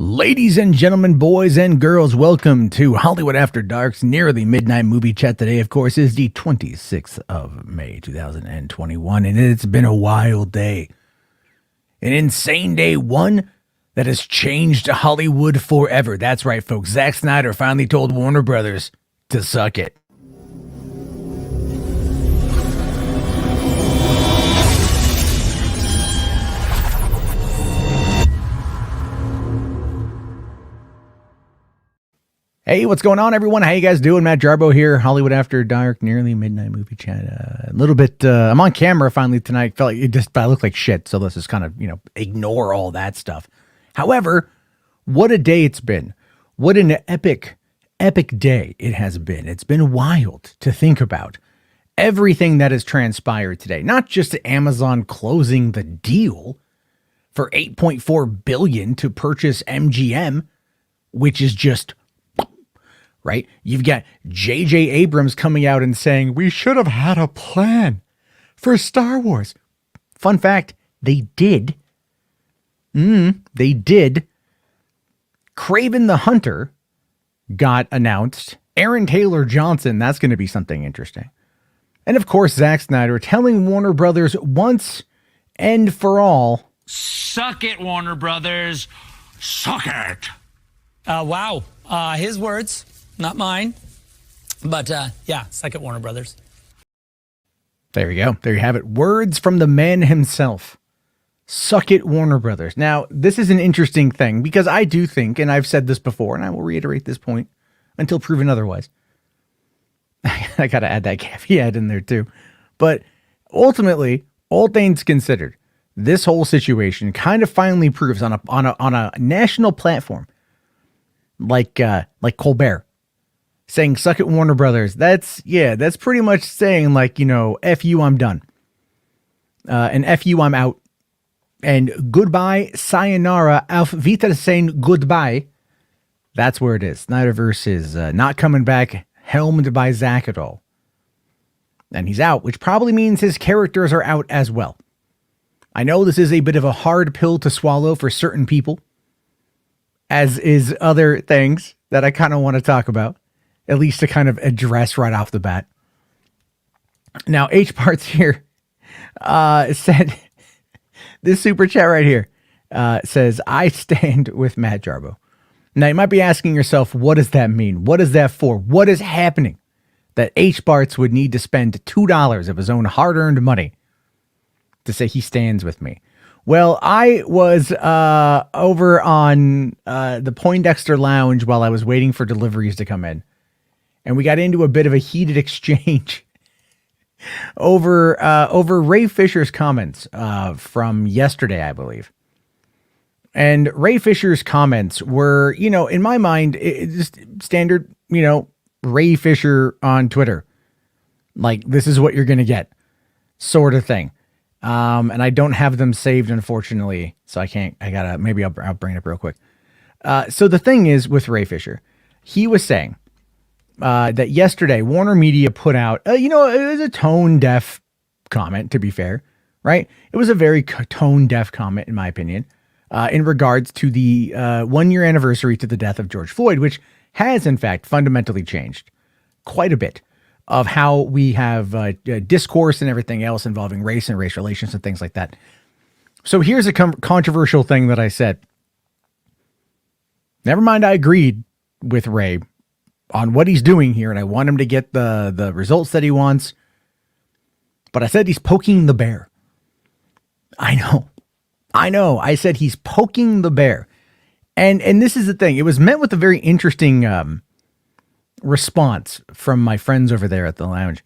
Ladies and gentlemen, boys and girls, welcome to Hollywood After Dark's nearly midnight movie chat. Today, of course, is the 26th of May, 2021, and it's been a wild day. An insane day, one that has changed Hollywood forever. That's right, folks. Zack Snyder finally told Warner Brothers to suck it. Hey, what's going on, everyone? How you guys doing? Matt Jarbo here, Hollywood After Dark, nearly midnight movie chat. A little bit, I'm on camera finally tonight. Felt like I look like shit, so let's just kind of, ignore all that stuff. However, what a day it's been. What an epic day it has been. It's been wild to think about everything that has transpired today. Not just Amazon closing the deal for $8.4 billion to purchase MGM, which is just right? You've got J.J. Abrams coming out and saying, we should have had a plan for Star Wars. Fun fact, they did. They did. Kraven the Hunter got announced. Aaron Taylor Johnson, that's going to be something interesting. And of course, Zack Snyder telling Warner Brothers once and for all, suck it, Warner Brothers. Suck it. Wow. His words. Not mine, but yeah, suck it, Warner Brothers. There you go. There you have it. Words from the man himself. Suck it, Warner Brothers. Now, this is an interesting thing because I do think, and I've said this before, and I will reiterate this point until proven otherwise. I got to add that caveat in there too. But ultimately, all things considered, this whole situation kind of finally proves on a national platform like Colbert, saying, suck it, Warner Brothers. That's pretty much saying, like, F you, I'm done. And F you, I'm out. And goodbye, sayonara, auf Wiedersehen, goodbye. That's where it is. Snyderverse is not coming back, helmed by Zack at all. And he's out, which probably means his characters are out as well. I know this is a bit of a hard pill to swallow for certain people, as is other things that I kind of want to talk about. At least to kind of address right off the bat. Now, H Parts here said, this super chat right here says, I stand with Matt Jarbo. Now, you might be asking yourself, what does that mean? What is that for? What is happening that H Parts would need to spend $2 of his own hard-earned money to say he stands with me? Well, I was over on the Poindexter Lounge while I was waiting for deliveries to come in. And we got into a bit of a heated exchange over Ray Fisher's comments from yesterday, I believe. And Ray Fisher's comments were, in my mind, just standard, Ray Fisher on Twitter. Like, this is what you're going to get, sort of thing. And I don't have them saved, unfortunately, so maybe I'll bring it up real quick. So the thing is with Ray Fisher, he was saying, that yesterday Warner Media put out, it was a tone-deaf comment, to be fair, right? It was a very tone-deaf comment, in my opinion, in regards to the 1-year anniversary to the death of George Floyd, which has, in fact, fundamentally changed quite a bit of how we have discourse and everything else involving race and race relations and things like that. So here's a controversial thing that I said. Never mind, I agreed with Ray on what he's doing here, and I want him to get the results that he wants. But I said he's poking the bear. I know. I said he's poking the bear. And this is the thing. It was met with a very interesting response from my friends over there at the lounge.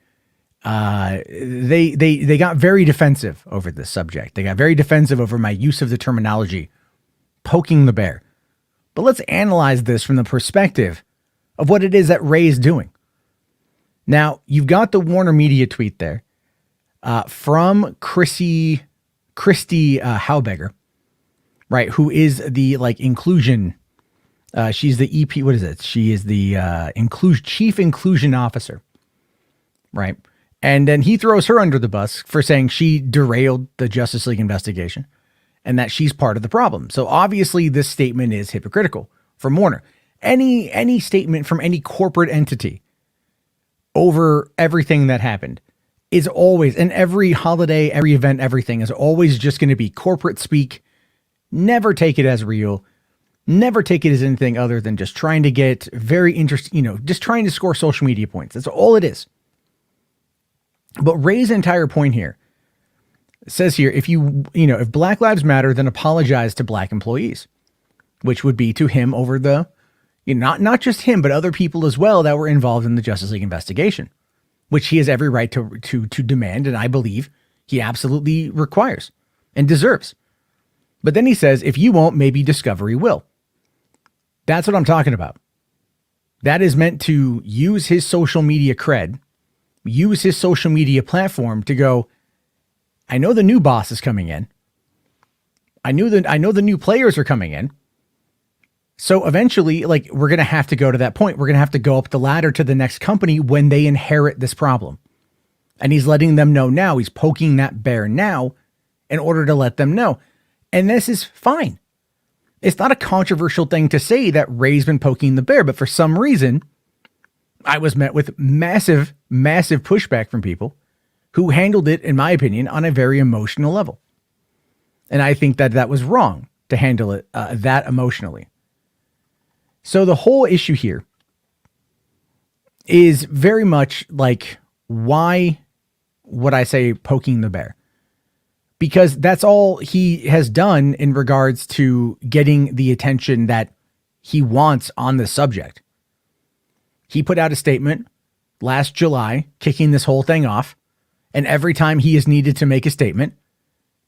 They got very defensive over this subject. They got very defensive over my use of the terminology, poking the bear. But let's analyze this from the perspective of what it is that Ray is doing. Now, you've got the Warner Media tweet there from Christy Haubegger, right? Who is the inclusion? She's the EP. What is it? She is the chief inclusion officer, right? And then he throws her under the bus for saying she derailed the Justice League investigation. and that she's part of the problem. So obviously this statement is hypocritical from Warner. Any statement from any corporate entity over everything that happened is always, and every holiday, every event, everything is always just going to be corporate speak. Never take it as real. Never take it as anything other than just trying to get very interesting, just trying to score social media points. That's all it is. But Ray's entire point here says here, if Black Lives Matter, then apologize to Black employees, which would be to him over the, not just him, but other people as well that were involved in the Justice League investigation, which he has every right to demand. And I believe he absolutely requires and deserves. But then he says, if you won't, maybe Discovery will. That's what I'm talking about. That is meant to use his social media cred, use his social media platform to go, I know the new boss is coming in. I know the new players are coming in. So eventually, we're going to have to go to that point. We're going to have to go up the ladder to the next company when they inherit this problem. And he's letting them know now. He's poking that bear now in order to let them know. And this is fine. It's not a controversial thing to say that Ray's been poking the bear, but for some reason, I was met with massive, massive pushback from people who handled it, in my opinion, on a very emotional level. And I think that was wrong to handle it that emotionally. So the whole issue here is very much like, why would I say poking the bear? Because that's all he has done in regards to getting the attention that he wants on the subject. He put out a statement last July, kicking this whole thing off. And every time he has needed to make a statement,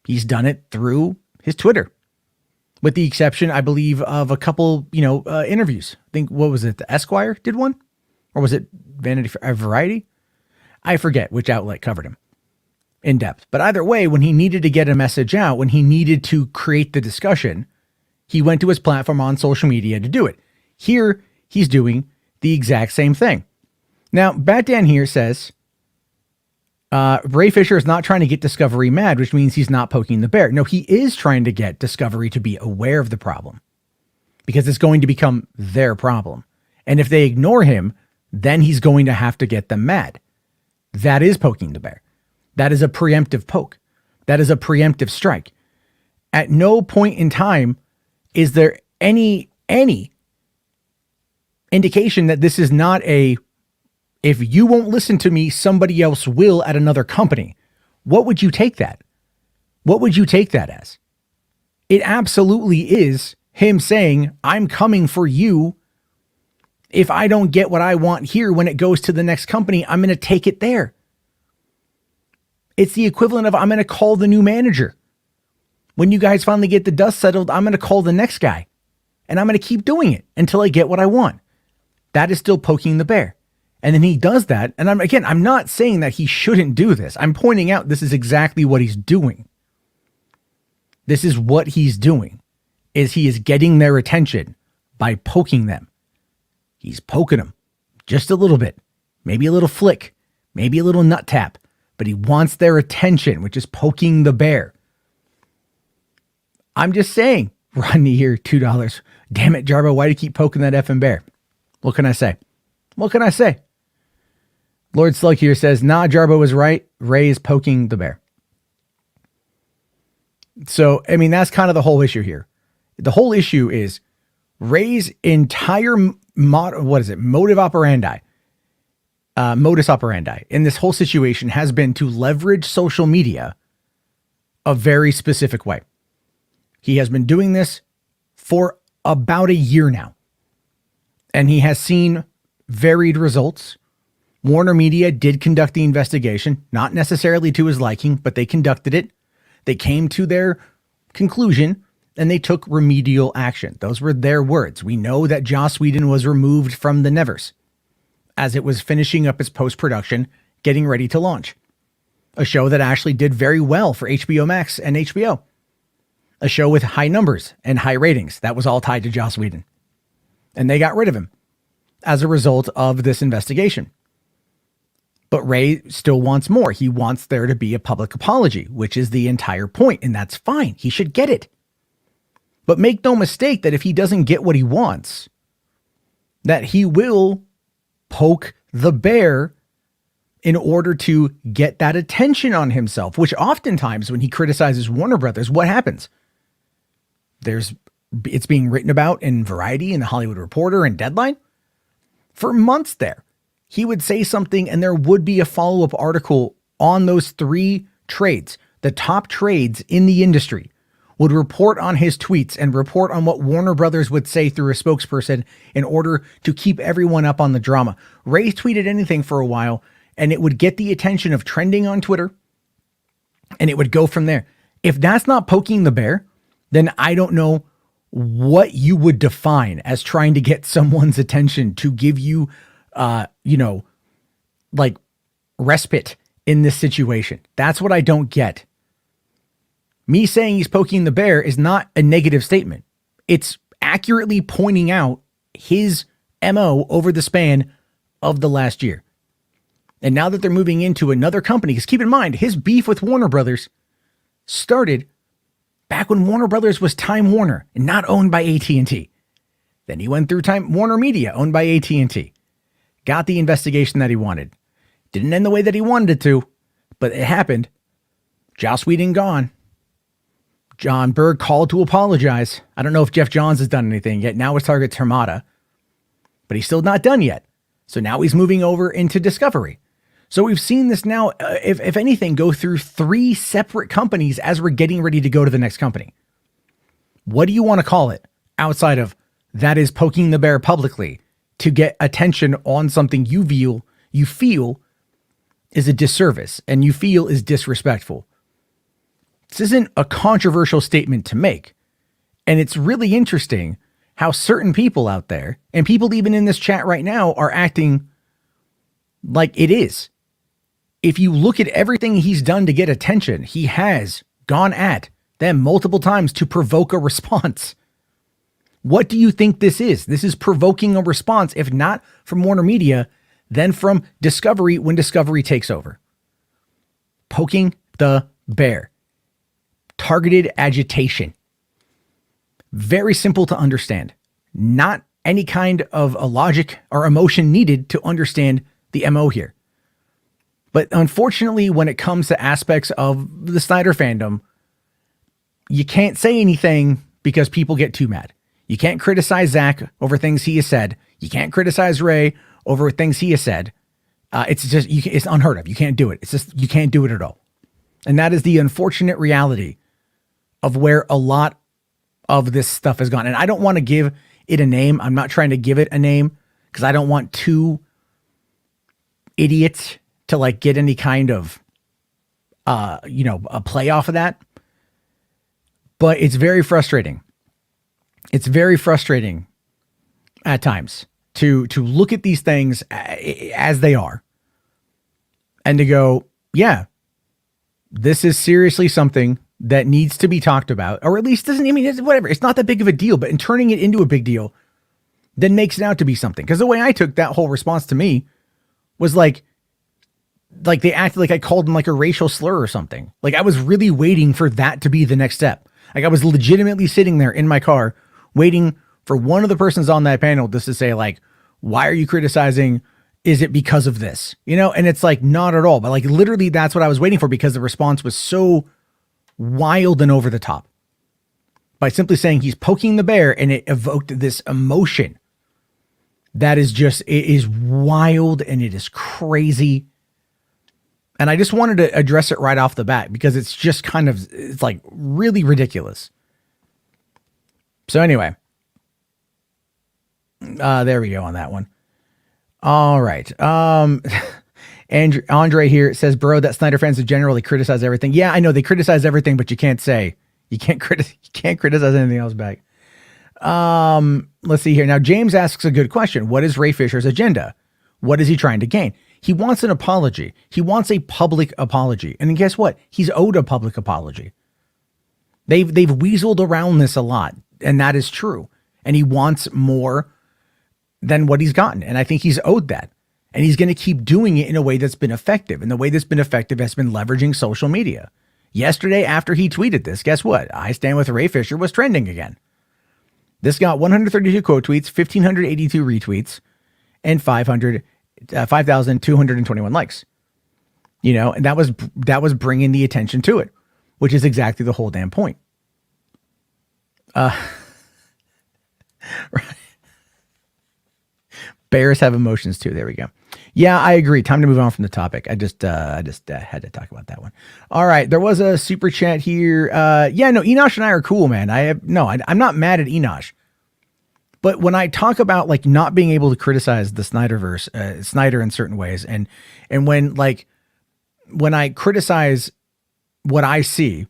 he's done it through his Twitter. With the exception, I believe, of a couple, interviews. I think, what was it? The Esquire did one? Or was it Variety? I forget which outlet covered him in depth. But either way, when he needed to get a message out, when he needed to create the discussion, he went to his platform on social media to do it. Here, he's doing the exact same thing. Now, Bat Dan here says, Ray Fisher is not trying to get Discovery mad, which means he's not poking the bear. No, he is trying to get Discovery to be aware of the problem because it's going to become their problem. And if they ignore him, then he's going to have to get them mad. That is poking the bear. That is a preemptive poke. That is a preemptive strike. At no point in time is there any indication that this is not if you won't listen to me, somebody else will at another company. What would you take that? What would you take that as? It absolutely is him saying, I'm coming for you. If I don't get what I want here, when it goes to the next company, I'm going to take it there. It's the equivalent of, I'm going to call the new manager. When you guys finally get the dust settled, I'm going to call the next guy. And I'm going to keep doing it until I get what I want. That is still poking the bear. And then he does that. And I'm not saying that he shouldn't do this. I'm pointing out this is exactly what he's doing. This is what he's doing, is he is getting their attention by poking them. He's poking them just a little bit, maybe a little flick, maybe a little nut tap, but he wants their attention, which is poking the bear. I'm just saying, Rodney here, $2. Damn it, Jarbo, why do you keep poking that effing bear? What can I say? What can I say? Lord Slug here says, nah, Jarbo was right. Ray is poking the bear. So, that's kind of the whole issue here. The whole issue is Ray's entire modus operandi in this whole situation has been to leverage social media a very specific way. He has been doing this for about a year now, and he has seen varied results. Warner Media did conduct the investigation, not necessarily to his liking, but they conducted it. They came to their conclusion and they took remedial action. Those were their words. We know that Joss Whedon was removed from the Nevers as it was finishing up its post-production, getting ready to launch. A show that actually did very well for HBO Max and HBO. A show with high numbers and high ratings. That was all tied to Joss Whedon. And they got rid of him as a result of this investigation. But Ray still wants more. He wants there to be a public apology, which is the entire point, and that's fine. He should get it. But make no mistake that if he doesn't get what he wants, that he will poke the bear in order to get that attention on himself, which oftentimes when he criticizes Warner Brothers, what happens? It's being written about in Variety and the Hollywood Reporter and Deadline for months there. He would say something and there would be a follow-up article on those 3 trades. The top trades in the industry would report on his tweets and report on what Warner Brothers would say through a spokesperson in order to keep everyone up on the drama. Ray tweeted anything for a while and it would get the attention of trending on Twitter and it would go from there. If that's not poking the bear, then I don't know what you would define as trying to get someone's attention to give you like respite in this situation. That's what I don't get. Me saying he's poking the bear is not a negative statement. It's accurately pointing out his MO over the span of the last year. And now that they're moving into another company, because keep in mind, his beef with Warner Brothers started back when Warner Brothers was Time Warner and not owned by AT&T. Then he went through Time Warner Media, owned by AT&T. Got the investigation that he wanted. Didn't end the way that he wanted it to, but it happened. Joss Whedon gone. John Berg called to apologize. I don't know if Jeff Johns has done anything yet. Now his target's Hermata, but he's still not done yet. So now he's moving over into Discovery. So we've seen this now, if anything, go through 3 separate companies as we're getting ready to go to the next company. What do you want to call it outside of that is poking the bear publicly to get attention on something you feel is a disservice and you feel is disrespectful? This isn't a controversial statement to make. And it's really interesting how certain people out there, and people even in this chat right now, are acting like it is. If you look at everything he's done to get attention, he has gone at them multiple times to provoke a response. What do you think this is? This is provoking a response, if not from Warner Media, then from Discovery when Discovery takes over. Poking the bear. Targeted agitation. Very simple to understand. Not any kind of a logic or emotion needed to understand the MO here. But unfortunately, when it comes to aspects of the Snyder fandom, you can't say anything because people get too mad. You can't criticize Zack over things he has said. You can't criticize Ray over things he has said. It's just, it's unheard of. You can't do it. It's just, you can't do it at all. And that is the unfortunate reality of where a lot of this stuff has gone. And I don't want to give it a name. I'm not trying to give it a name because I don't want 2 idiots to like get any kind of, a play off of that. But it's very frustrating. It's very frustrating at times to look at these things as they are and to go, yeah, this is seriously something that needs to be talked about, or at least doesn't, I mean, it's whatever. It's not that big of a deal, but in turning it into a big deal, then makes it out to be something. Because the way I took that whole response to me was like they acted like I called him like a racial slur or something. Like I was really waiting for that to be the next step. Like I was legitimately sitting there in my car waiting for one of the persons on that panel just to say like, why are you criticizing? Is it because of this? You know? And it's like, not at all. But like literally that's what I was waiting for because the response was so wild and over the top by simply saying he's poking the bear, and it evoked this emotion that is just, it is wild and it is crazy. And I just wanted to address it right off the bat because it's just kind of, it's like really ridiculous. So anyway, there we go on that one. All right. Andre here says, bro, that Snyder fans generally criticize everything. Yeah, I know they criticize everything, but you can't criticize anything else back. Let's see here. Now, James asks a good question. What is Ray Fisher's agenda? What is he trying to gain? He wants an apology. He wants a public apology. And guess what? He's owed a public apology. They've weaseled around this a lot, and that is true. And he wants more than what he's gotten. And I think he's owed that. And he's going to keep doing it in a way that's been effective. And the way that's been effective has been leveraging social media. Yesterday, after he tweeted this, guess what? I Stand With Ray Fisher was trending again. This got 132 quote tweets, 1,582 retweets, and 5,221 likes. You know, and that was bringing the attention to it, which is exactly the whole damn point. Right. Bears have emotions too. There we go. Yeah, I agree. Time to move on from the topic. I just had to talk about that one. All right. There was a super chat here. Yeah, no, Enosh and I are cool, man. I'm not mad at Enosh. But when I talk about like not being able to criticize the Snyderverse, Snyder in certain ways, and when I criticize what I see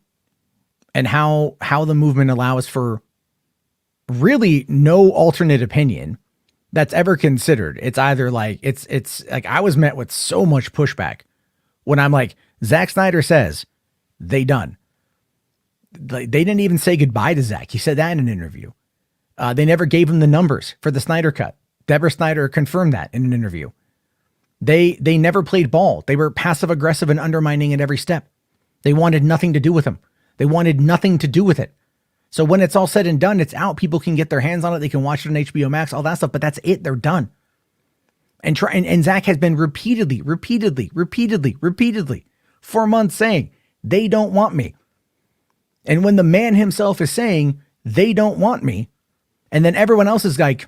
and how the movement allows for really no alternate opinion that's ever considered. It's either like, it's like I was met with so much pushback when I'm like, Zack Snyder says they done. They didn't even say goodbye to Zack. He said that in an interview. They never gave him the numbers for the Snyder cut. Deborah Snyder confirmed that in an interview. They never played ball. They were passive aggressive and undermining at every step. They wanted nothing to do with him. They wanted nothing to do with it. So when it's all said and done, it's out. People can get their hands on it. They can watch it on HBO Max, all that stuff, but that's it. They're done. And Zack has been repeatedly, for months saying, they don't want me. And when the man himself is saying, they don't want me, and then everyone else is like,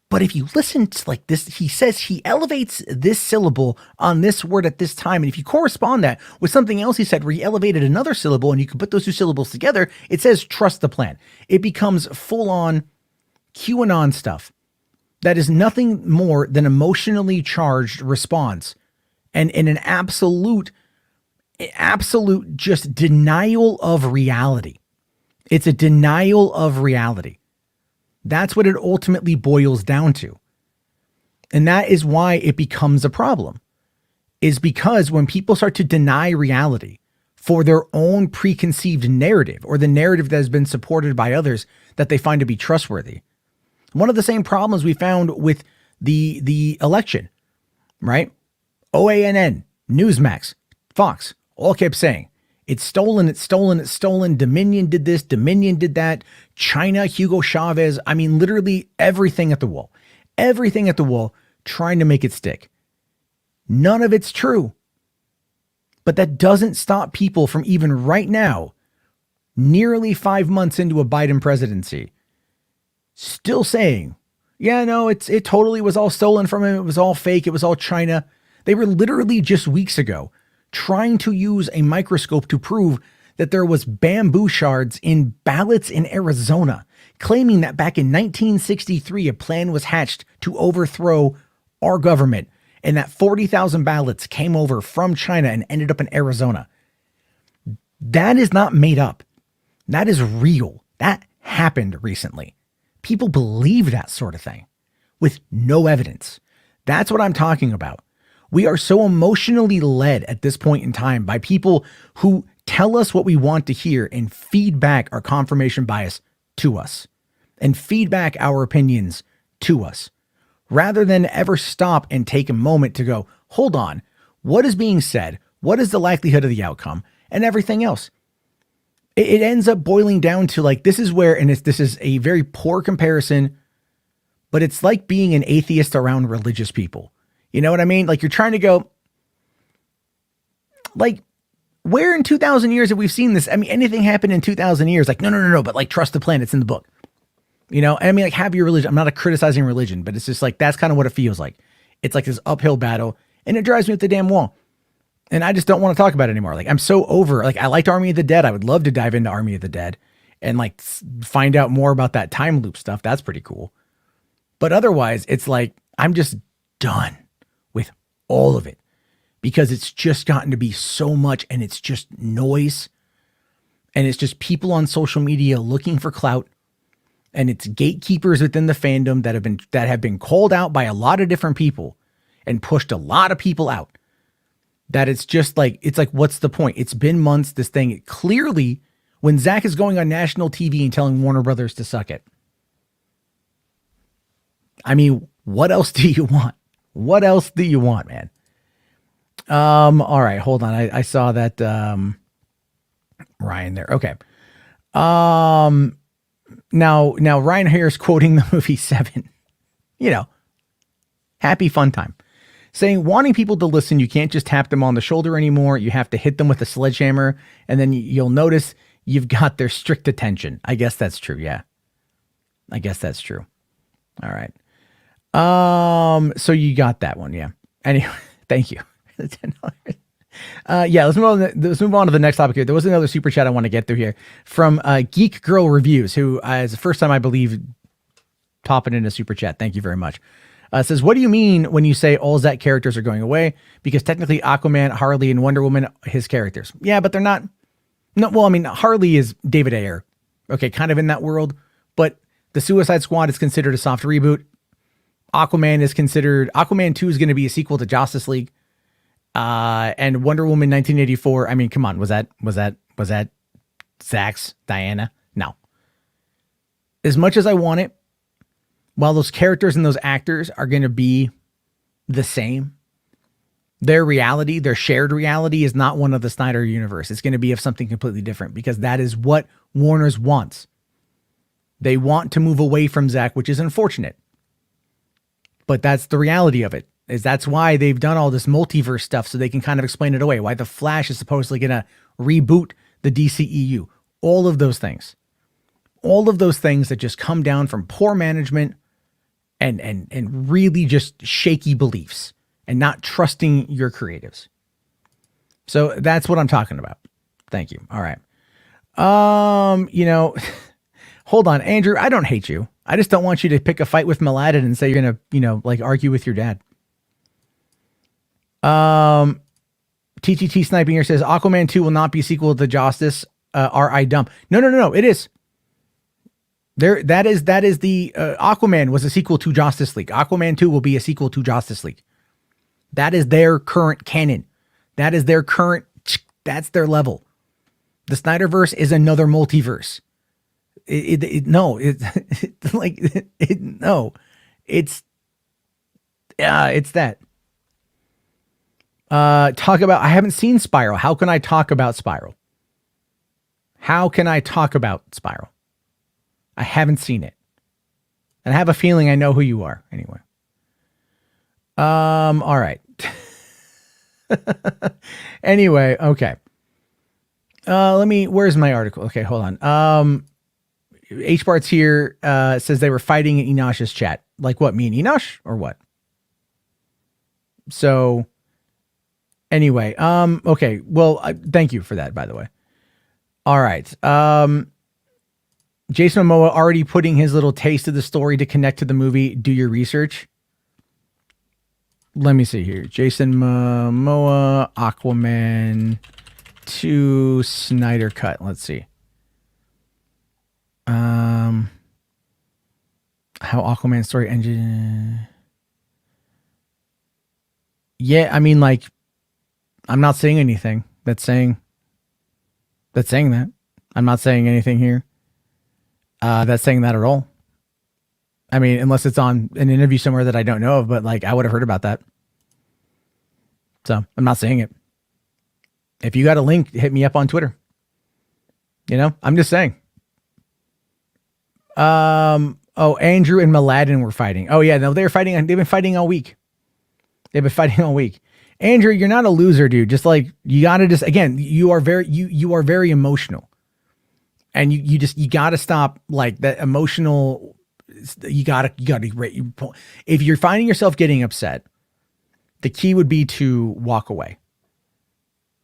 but if you listen to like this, he says he elevates this syllable on this word at this time. And if you correspond that with something else he said where he elevated another syllable and you can put those two syllables together, it says trust the plan. It becomes full on QAnon stuff that is nothing more than emotionally charged response and in an absolute just denial of reality. It's a denial of reality. That's what it ultimately boils down to. And that is why it becomes a problem, is because when people start to deny reality for their own preconceived narrative or the narrative that has been supported by others that they find to be trustworthy. One of the same problems we found with the election, right? OANN, Newsmax, Fox, all kept saying, it's stolen, it's stolen, it's stolen. Dominion did this, Dominion did that. China, Hugo Chavez. I mean, literally everything at the wall, trying to make it stick. None of it's true. But that doesn't stop people from even right now, nearly 5 months into a Biden presidency, still saying, yeah, no, it totally was all stolen from him. It was all fake. It was all China. They were literally just weeks ago trying to use a microscope to prove that there was bamboo shards in ballots in Arizona, claiming that back in 1963, a plan was hatched to overthrow our government and that 40,000 ballots came over from China and ended up in Arizona. That is not made up. That is real. That happened recently. People believe that sort of thing with no evidence. That's what I'm talking about. We are so emotionally led at this point in time by people who tell us what we want to hear and feed back our confirmation bias to us and feed back our opinions to us rather than ever stop and take a moment to go, hold on, what is being said? What is the likelihood of the outcome and everything else? It ends up boiling down to like, this is where, and this is a very poor comparison, but it's like being an atheist around religious people. You know what I mean? Like you're trying to go, like, where in 2,000 years have we seen this? I mean, anything happen in 2,000 years? Like, no, but like trust the plan. It's in the book. You know, I mean, like have your religion. I'm not criticizing religion, but it's just like, that's kind of what it feels like. It's like this uphill battle and it drives me up the damn wall. And I just don't want to talk about it anymore. Like I'm so over, like I liked Army of the Dead. I would love to dive into Army of the Dead and like find out more about that time loop stuff. That's pretty cool. But otherwise it's like, I'm just done with all of it because it's just gotten to be so much and it's just noise and it's just people on social media looking for clout and it's gatekeepers within the fandom that have been called out by a lot of different people and pushed a lot of people out. That it's just like, it's like, what's the point? It's been months, this thing. It clearly, when Zack is going on national TV and telling Warner Brothers to suck it, I mean, what else do you want? What else do you want, man? All right, hold on. I saw that Ryan there. Okay. Now Ryan Harris quoting the movie Seven. You know, happy fun time. Saying, wanting people to listen, you can't just tap them on the shoulder anymore. You have to hit them with a sledgehammer, and then you'll notice you've got their strict attention. I guess that's true. Yeah. I guess that's true. All right. So you got that one. Yeah. Anyway, thank you. Yeah, let's move on to the next topic here. There was another super chat I want to get through here from Geek Girl Reviews, who is the first time, I believe, popping in a super chat. Thank you very much. Says, what do you mean when you say all Zack characters are going away? Because technically Aquaman, Harley, and Wonder Woman, his characters. Yeah, but they're not. No, well, I mean, Harley is David Ayer. Okay, kind of in that world. But the Suicide Squad is considered a soft reboot. Aquaman 2 is going to be a sequel to Justice League. And Wonder Woman 1984. I mean, come on. Was that Zack's Diana? No. As much as I want it, while those characters and those actors are going to be the same, their reality, their shared reality is not one of the Snyder universe. It's going to be of something completely different, because that is what Warner's wants. They want to move away from Zack, which is unfortunate. But that's the reality of it. That's why they've done all this multiverse stuff, so they can kind of explain it away. Why the Flash is supposedly going to reboot the DCEU. All of those things. All of those things that just come down from poor management and really just shaky beliefs and not trusting your creatives. So that's what I'm talking about. Thank you. All right. Hold on, Andrew, I don't hate you. I just don't want you to pick a fight with Mladen and say you're going to, like argue with your dad. TTT Sniping here says Aquaman 2 will not be a sequel to Justice. Are I dumb? No. It is. That is the Aquaman was a sequel to Justice League. Aquaman 2 will be a sequel to Justice League. That is their current canon. That is their current. That's their level. The Snyderverse is another multiverse. No. It's that. Talk about. I haven't seen Spiral. How can I talk about Spiral? I haven't seen it. And I have a feeling I know who you are. Anyway. All right. Anyway, okay. Where's my article? Okay, hold on. HBart's here, says they were fighting in Enosh's chat. Like what, me and Enosh or what? So anyway, okay. Well, thank you for that, by the way. All right. Jason Momoa already putting his little taste of the story to connect to the movie. Do your research. Let me see here. Jason Momoa, Aquaman 2 Snyder cut. Let's see. How Aquaman story engine. Yeah, I mean, like, I'm not saying anything that's saying that. I'm not saying anything here that's saying that at all. I mean, unless it's on an interview somewhere that I don't know of, but like I would have heard about that. So I'm not saying it. If you got a link, hit me up on Twitter. I'm just saying. Andrew and Mladen were fighting. Oh yeah, no, they're fighting. They've been fighting all week. Andrew, you're not a loser, dude. Just like you gotta again, you are very emotional. And you gotta stop like that emotional. You gotta. If you're finding yourself getting upset, the key would be to walk away.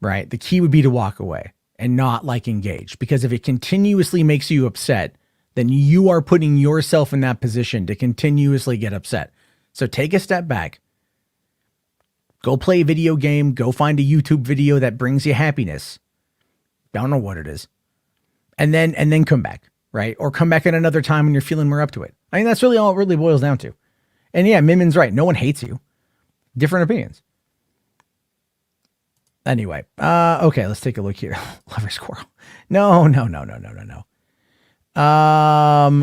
Right? The key would be to walk away and not like engage, because if it continuously makes you upset, then you are putting yourself in that position to continuously get upset. So take a step back. Go play a video game. Go find a YouTube video that brings you happiness. I don't know what it is. And then come back, right? Or come back at another time when you're feeling more up to it. I mean, that's really all it really boils down to. And yeah, Minmin's right. No one hates you. Different opinions. Anyway, okay, let's take a look here. Lover Squirrel. No.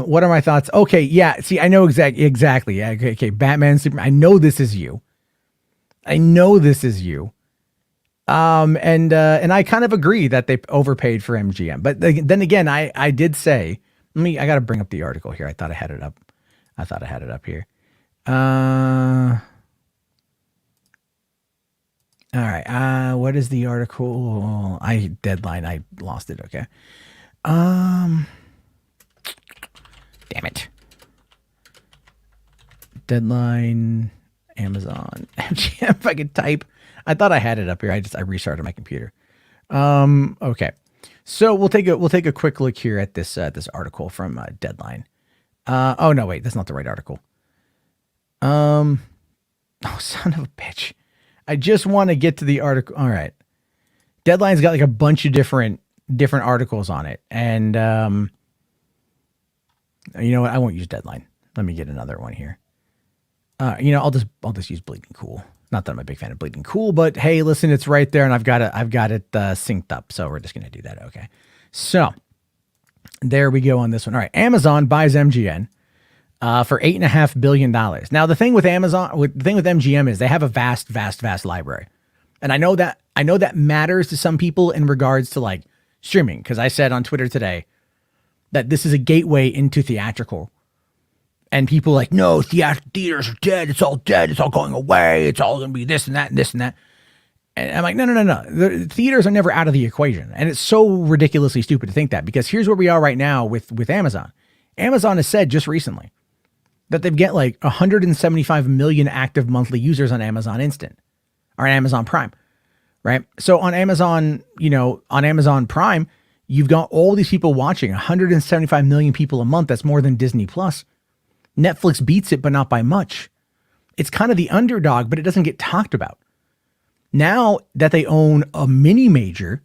What are my thoughts? Okay, yeah. See, I know exactly. Yeah, okay. Batman, Superman. I know this is you. I know this is you. And I kind of agree that they overpaid for MGM. But then again, I did say, I got to bring up the article here. I thought I had it up. Here. All right. What is the article? Deadline. I lost it. Okay. Damn it. Deadline, Amazon, MGM. If I could type, I thought I had it up here. I restarted my computer. Okay. So we'll take a quick look here at this article from Deadline. Oh no, wait, that's not the right article. Oh, son of a bitch. I just want to get to the article. All right. Deadline's got like a bunch of different articles on it. And you know what? I won't use Deadline. Let me get another one here. I'll just use Bleeding Cool. Not that I'm a big fan of Bleeding Cool, but hey, listen, it's right there and I've got it synced up. So we're just going to do that. Okay. So there we go on this one. All right. Amazon buys MGN for $8.5 billion. Now, the thing with MGM is they have a vast library. And I know that matters to some people in regards to like streaming. Cause I said on Twitter today that this is a gateway into theatrical, and people like, no, theaters are dead. It's all dead. It's all going away. It's all going to be this and that and this and that. And I'm like, no. The theaters are never out of the equation. And it's so ridiculously stupid to think that, because here's where we are right now with Amazon. Amazon has said just recently that they've got like 175 million active monthly users on Amazon Instant or on Amazon Prime, right? So on Amazon, on Amazon Prime, you've got all these people watching, 175 million people a month. That's more than Disney Plus. Netflix beats it, but not by much. It's kind of the underdog, but it doesn't get talked about. Now that they own a mini major,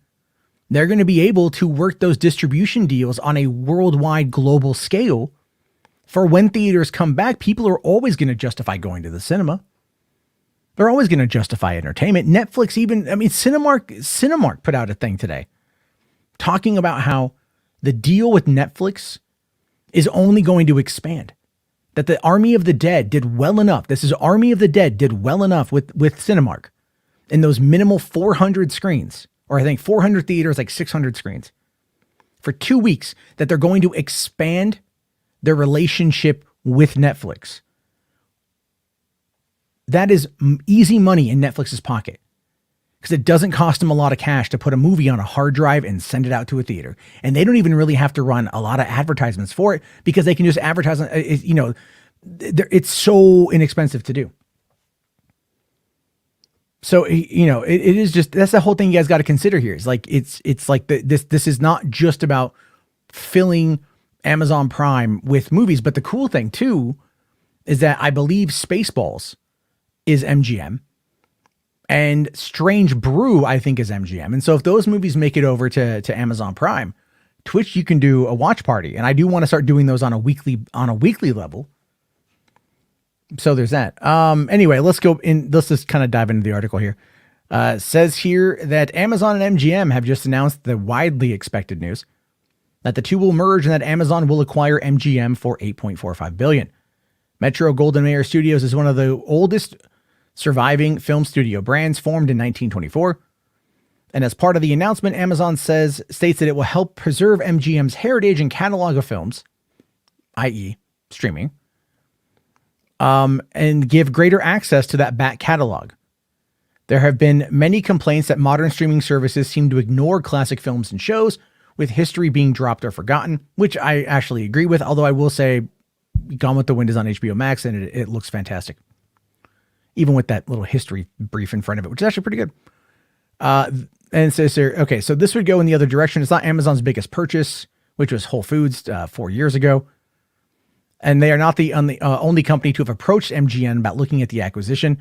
they're going to be able to work those distribution deals on a worldwide global scale. For when theaters come back, people are always going to justify going to the cinema. They're always going to justify entertainment. Netflix Cinemark put out a thing today talking about how the deal with Netflix is only going to expand. That the Army of the Dead did well enough. This is Army of the Dead did well enough with Cinemark in those minimal 400 screens, or I think 400 theaters, like 600 screens for 2 weeks, that they're going to expand their relationship with Netflix. That is easy money in Netflix's pocket, because it doesn't cost them a lot of cash to put a movie on a hard drive and send it out to a theater. And they don't even really have to run a lot of advertisements for it, because they can just advertise on it. It's so inexpensive to do. So, it is just, that's the whole thing you guys got to consider here. It's like, this is not just about filling Amazon Prime with movies. But the cool thing too, is that I believe Spaceballs is MGM. And Strange Brew, I think, is MGM. And so if those movies make it over to Amazon Prime, Twitch, you can do a watch party. And I do want to start doing those on a weekly level. So there's that. Anyway, let's just kind of dive into the article here. Says here that Amazon and MGM have just announced the widely expected news that the two will merge and that Amazon will acquire MGM for $8.45 billion. Metro Goldwyn Mayer Studios is one of the oldest surviving film studio brands, formed in 1924. And as part of the announcement, Amazon states that it will help preserve MGM's heritage and catalog of films, i.e. streaming, and give greater access to that back catalog. There have been many complaints that modern streaming services seem to ignore classic films and shows, with history being dropped or forgotten, which I actually agree with, although I will say Gone with the Wind is on HBO Max and it looks fantastic. Even with that little history brief in front of it, which is actually pretty good. And it says here, okay, so this would go in the other direction. It's not Amazon's biggest purchase, which was Whole Foods 4 years ago. And they are not the only company to have approached MGM about looking at the acquisition.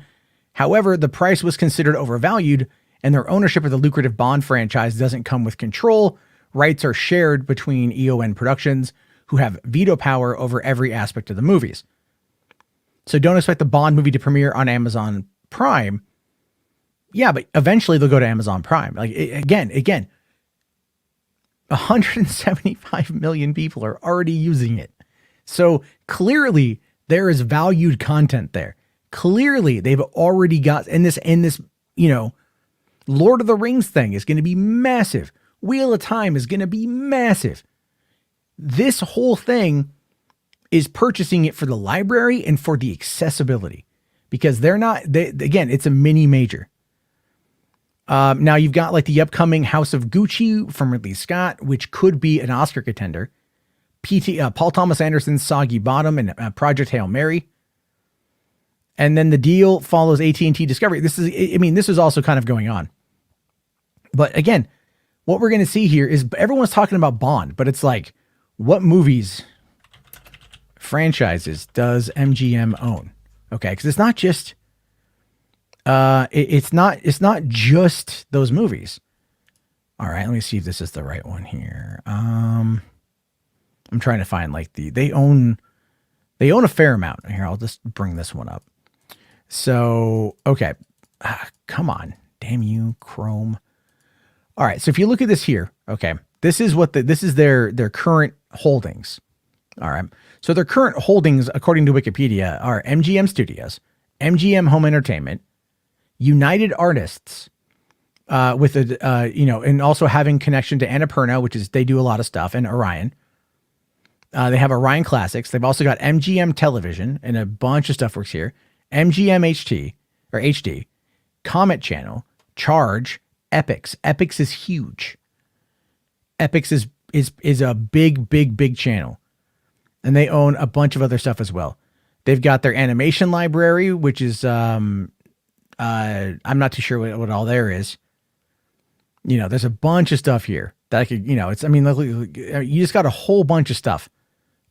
However, the price was considered overvalued, and their ownership of the lucrative Bond franchise doesn't come with control. Rights are shared between EON Productions, who have veto power over every aspect of the movies. So don't expect the Bond movie to premiere on Amazon Prime. Yeah, but eventually they'll go to Amazon Prime. Like again, 175 million people are already using it. So clearly there is valued content there. Clearly, they've already got, and this, you know, Lord of the Rings thing is going to be massive. Wheel of Time is going to be massive. This whole thing is purchasing it for the library and for the accessibility, because again, it's a mini major. Now you've got like the upcoming House of Gucci from Ridley Scott, which could be an Oscar contender. Paul Thomas Anderson's Soggy Bottom and Project Hail Mary. And then the deal follows AT&T Discovery. This is also kind of going on. But again, what we're going to see here is everyone's talking about Bond, but it's like, what movies, franchises does MGM own? Okay, because it's not just, it's not just those movies. All right, let me see if this is the right one here. I'm trying to find like they own a fair amount. Here, I'll just bring this one up. So, okay. Come on. Damn you, Chrome. All right. So if you look at this here, okay, this is their current holdings. All right. So their current holdings, according to Wikipedia, are MGM Studios, MGM Home Entertainment, United Artists, with and also having connection to Annapurna, which is, they do a lot of stuff, and Orion. They have Orion Classics. They've also got MGM Television, and a bunch of stuff works here. MGM HD, Comet Channel, Charge, Epix. Epix is huge. Epix is a big channel. And they own a bunch of other stuff as well. They've got their animation library, which is, I'm not too sure what all there is. You know, there's a bunch of stuff here that I could, you just got a whole bunch of stuff,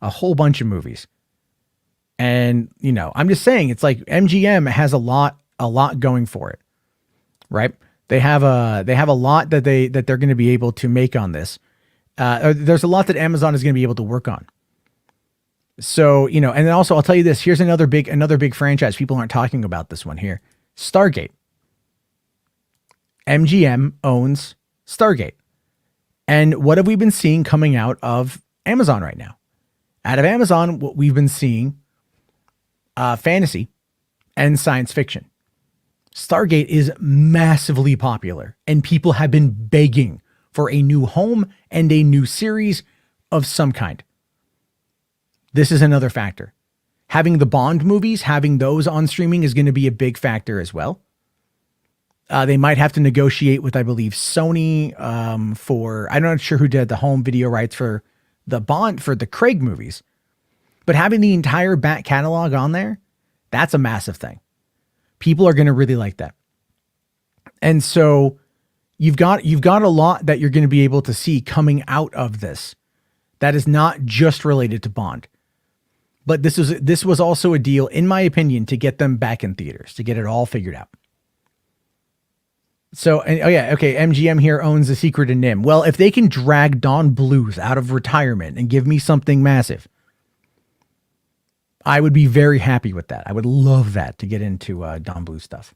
a whole bunch of movies. And, I'm just saying, it's like MGM has a lot going for it, right? They have a lot that they're going to be able to make on this. There's a lot that Amazon is going to be able to work on. So, and then also I'll tell you this, here's another big franchise. People aren't talking about this one here. Stargate. MGM owns Stargate. And what have we been seeing coming out of Amazon right now? Out of Amazon, what we've been seeing, fantasy and science fiction. Stargate is massively popular, and people have been begging for a new home and a new series of some kind. This is another factor. Having the Bond movies, having those on streaming is going to be a big factor as well. They might have to negotiate with, I believe, Sony I'm not sure who did the home video rights for the Craig movies. But having the entire back catalog on there, that's a massive thing. People are going to really like that. And so you've got a lot that you're going to be able to see coming out of this. That is not just related to Bond. But this was also a deal, in my opinion, to get them back in theaters, to get it all figured out. So, MGM here owns The Secret of NIMH. Well, if they can drag Don Bluth out of retirement and give me something massive, I would be very happy with that. I would love that, to get into Don Bluth stuff.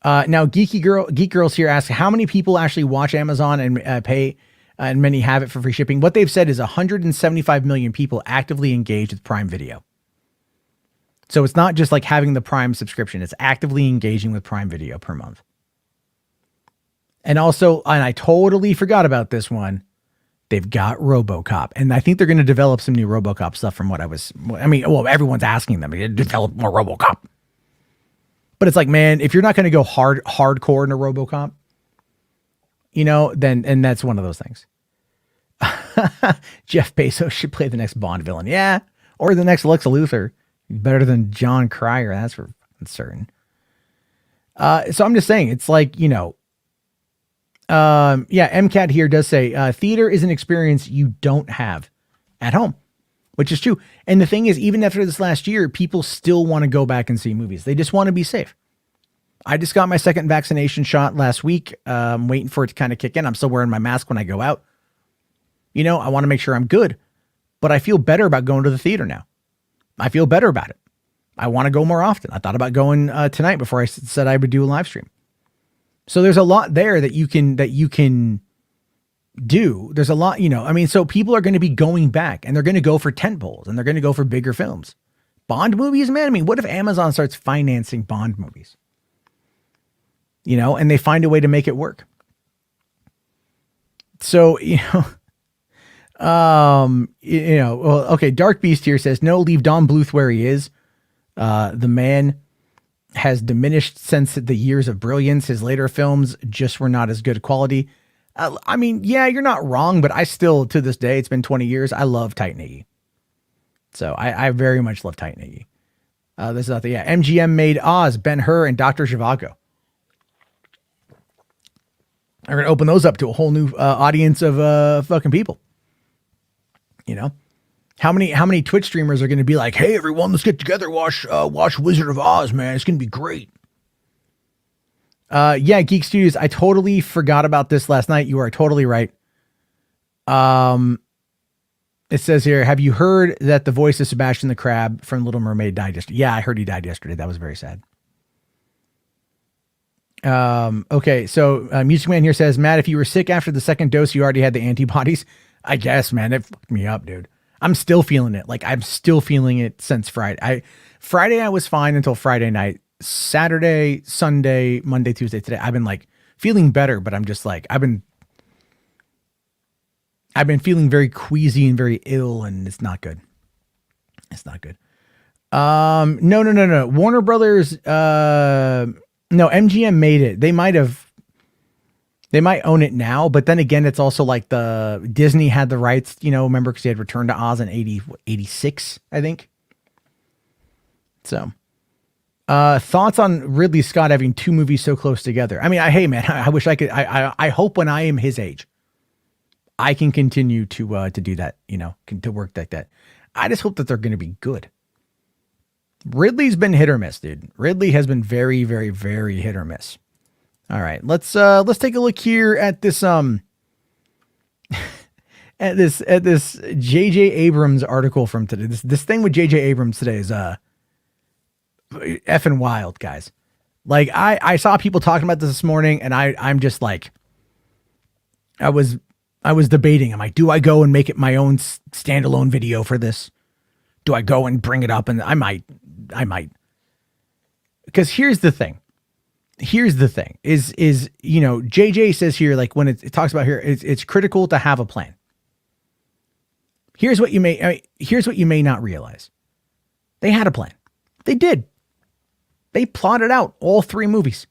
Now, Geek Girls here asks, how many people actually watch Amazon and pay, and many have it for free shipping? What they've said is 175 million people actively engaged with Prime Video. So it's not just like having the Prime subscription. It's actively engaging with Prime Video per month. And also, and I totally forgot about this one, they've got RoboCop. And I think they're going to develop some new RoboCop stuff from everyone's asking them to develop more RoboCop. But it's like, man, if you're not going to go hardcore into RoboCop, then that's one of those things. Jeff Bezos should play the next Bond villain. Yeah. Or the next Lex Luthor. Better than John Cryer. That's for certain. So I'm just saying, it's like, MCAT here does say, theater is an experience you don't have at home, which is true. And the thing is, even after this last year, people still want to go back and see movies. They just want to be safe. I just got my second vaccination shot last week. I'm waiting for it to kind of kick in. I'm still wearing my mask when I go out. I want to make sure I'm good, but I feel better about going to the theater now. I feel better about it. I want to go more often. I thought about going tonight before I said I would do a live stream. So there's a lot there that you can do. There's a lot, so people are going to be going back, and they're going to go for tent poles, and they're going to go for bigger films. Bond movies, man. I mean, what if Amazon starts financing Bond movies? You know, and they find a way to make it work. So, well, okay. Dark Beast here says, no, leave Don Bluth where he is. The man has diminished since the years of brilliance. His later films just were not as good quality. I mean, yeah, you're not wrong, but I still, to this day, it's been 20 years. I love Titan Iggy. So I very much love Titan Iggy. This is nothing. Yeah. MGM made Oz, Ben-Hur, and Dr. Zhivago. Are going to open those up to a whole new audience of fucking people. You know, how many Twitch streamers are going to be like, hey, everyone, let's get together, watch Wizard of Oz, man. It's going to be great. Yeah, Geek Studios. I totally forgot about this last night. You are totally right. It says here, have you heard that the voice of Sebastian the Crab from Little Mermaid died yesterday? Yeah, I heard he died yesterday. That was very sad. Okay, so Music Man here says, Matt, if you were sick after the second dose, you already had the antibodies. I guess, man, it fucked me up, dude. I'm still feeling it. Like, I'm still feeling it since Friday. Friday I was fine until Friday night. Saturday, Sunday, Monday, Tuesday, today, I've been like feeling better, but I'm just like, I've been feeling very queasy and very ill, and it's not good. It's not good. No. Warner Brothers, no, MGM made it. They might own it now, but then again, it's also like the Disney had the rights, you know, remember, because they had Return to Oz in 86, I think. So, thoughts on Ridley Scott having two movies so close together? I mean, hey man, I wish I could, I hope when I am his age, I can continue to do that, you know, to work like that. I just hope that they're going to be good. Ridley's been hit or miss, dude. Ridley has been very, very, very hit or miss. All right, let's take a look here at this at this J.J. Abrams article from today. This thing with J.J. Abrams today is effing wild, guys. Like I saw people talking about this morning, and I'm just like, I was debating. I'm like, do I go and make it my own standalone video for this? Do I go and bring it up? And I might. Because here's the thing is, you know, JJ says here, like when it talks about here, it's critical to have a plan. Here's what you may not realize. They had a plan. They did. They plotted out all three movies.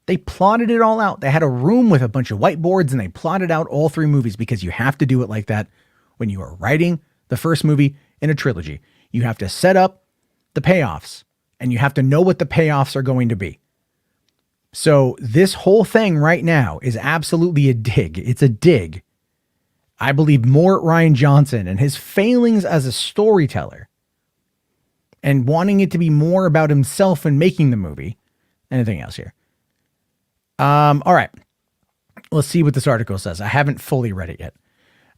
They plotted it all out. They had a room with a bunch of whiteboards and they plotted out all three movies, because you have to do it like that when you are writing the first movie in a trilogy. You have to set up the payoffs, and you have to know what the payoffs are going to be. So this whole thing right now is absolutely a dig. It's a dig, I believe, more at Rian Johnson and his failings as a storyteller and wanting it to be more about himself and making the movie. Anything else here? All right. Let's see what this article says. I haven't fully read it yet.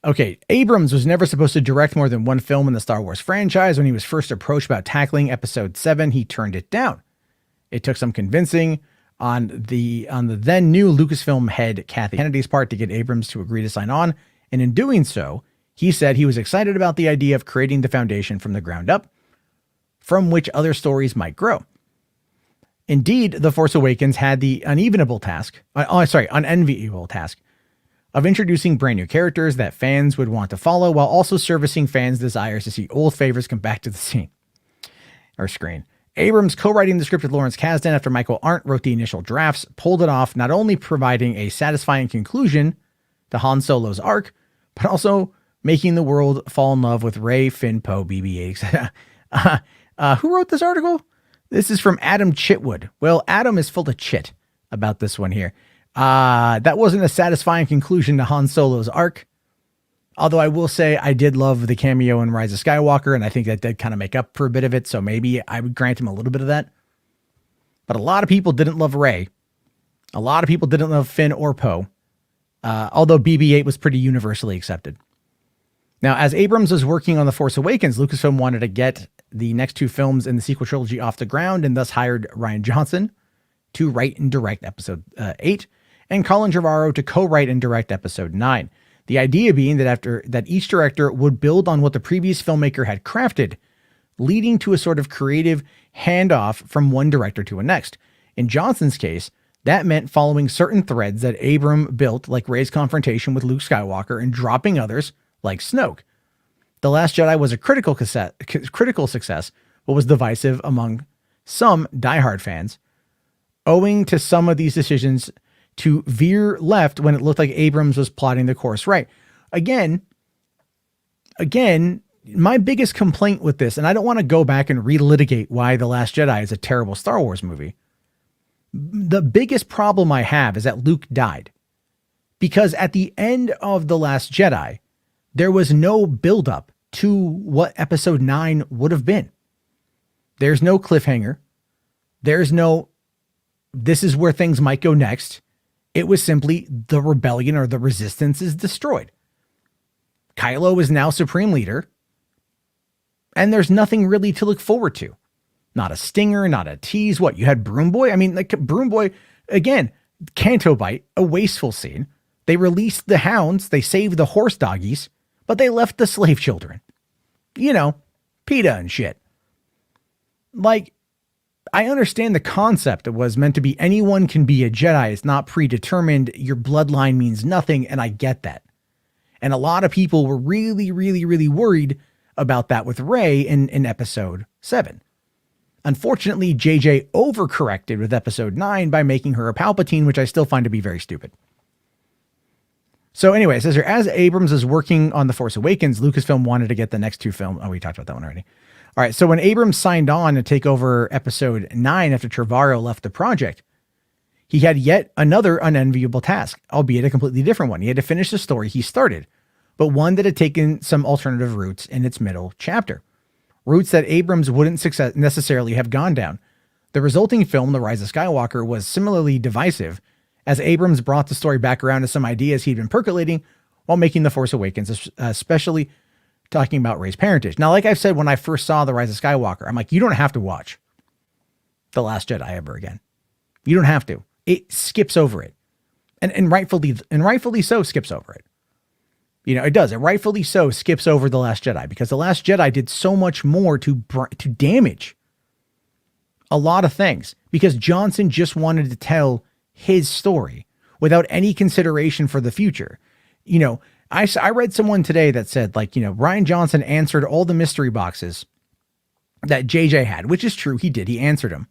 Okay, Abrams was never supposed to direct more than one film in the Star Wars franchise. When he was first approached about tackling Episode 7, he turned it down. It took some convincing on the then new Lucasfilm head Kathy Kennedy's part to get Abrams to agree to sign on, and in doing so, he said he was excited about the idea of creating the foundation from the ground up, from which other stories might grow. Indeed, The Force Awakens had the unenviable task of introducing brand new characters that fans would want to follow, while also servicing fans' desires to see old favorites come back to the scene or screen. Abrams, co-writing the script with Lawrence Kasdan after Michael Arndt wrote the initial drafts, pulled it off, not only providing a satisfying conclusion to Han Solo's arc, but also making the world fall in love with Rey, Finn, Poe, BB-8. Who wrote this article? This is from Adam Chitwood. Well, Adam is full of chit about this one here. That wasn't a satisfying conclusion to Han Solo's arc. Although I will say I did love the cameo in Rise of Skywalker, and I think that did kind of make up for a bit of it. So maybe I would grant him a little bit of that. But a lot of people didn't love Rey. A lot of people didn't love Finn or Poe. Although BB-8 was pretty universally accepted. Now, as Abrams was working on The Force Awakens, Lucasfilm wanted to get the next two films in the sequel trilogy off the ground, and thus hired Rian Johnson to write and direct Episode 8, and Colin Trevorrow to co-write and direct Episode 9. The idea being that each director would build on what the previous filmmaker had crafted, leading to a sort of creative handoff from one director to a next. In Johnson's case, that meant following certain threads that Abram built, like Rey's confrontation with Luke Skywalker, and dropping others, like Snoke. The Last Jedi was a critical success, but was divisive among some diehard fans, owing to some of these decisions to veer left when it looked like Abrams was plotting the course right. Again, my biggest complaint with this, and I don't want to go back and relitigate why The Last Jedi is a terrible Star Wars movie. The biggest problem I have is that Luke died. Because at the end of The Last Jedi, there was no buildup to what episode 9 would have been. There's no cliffhanger. There's no, this is where things might go next. It was simply the rebellion or the resistance is destroyed. Kylo is now supreme leader. And there's nothing really to look forward to. Not a stinger, not a tease. What, you had Broom Boy? I mean, like Broom Boy, again, Canto Bite, a wasteful scene. They released the hounds. They saved the horse doggies, but they left the slave children. You know, PETA and shit. Like, I understand the concept. It was meant to be anyone can be a Jedi. It's not predetermined. Your bloodline means nothing. And I get that. And a lot of people were really, really, really worried about that with Rey in episode 7. Unfortunately, JJ overcorrected with episode 9 by making her a Palpatine, which I still find to be very stupid. So anyway, it says here, as Abrams is working on The Force Awakens, Lucasfilm wanted to get the next 2 films. Oh, we talked about that one already. All right. So when Abrams signed on to take over episode 9 after Trevorrow left the project, he had yet another unenviable task, albeit a completely different one. He had to finish the story he started, but one that had taken some alternative routes in its middle chapter. Routes that Abrams wouldn't necessarily have gone down. The resulting film, The Rise of Skywalker, was similarly divisive, as Abrams brought the story back around to some ideas he'd been percolating while making The Force Awakens, especially talking about Rey's parentage. Now, like I've said, when I first saw The Rise of Skywalker, I'm like, you don't have to watch The Last Jedi ever again. You don't have to. It skips over it. And rightfully so skips over it. You know, it does. It rightfully so skips over The Last Jedi because The Last Jedi did so much more to damage a lot of things because Johnson just wanted to tell his story without any consideration for the future. You know, I read someone today that said, like, you know, Rian Johnson answered all the mystery boxes that JJ had, which is true. He did. He answered them,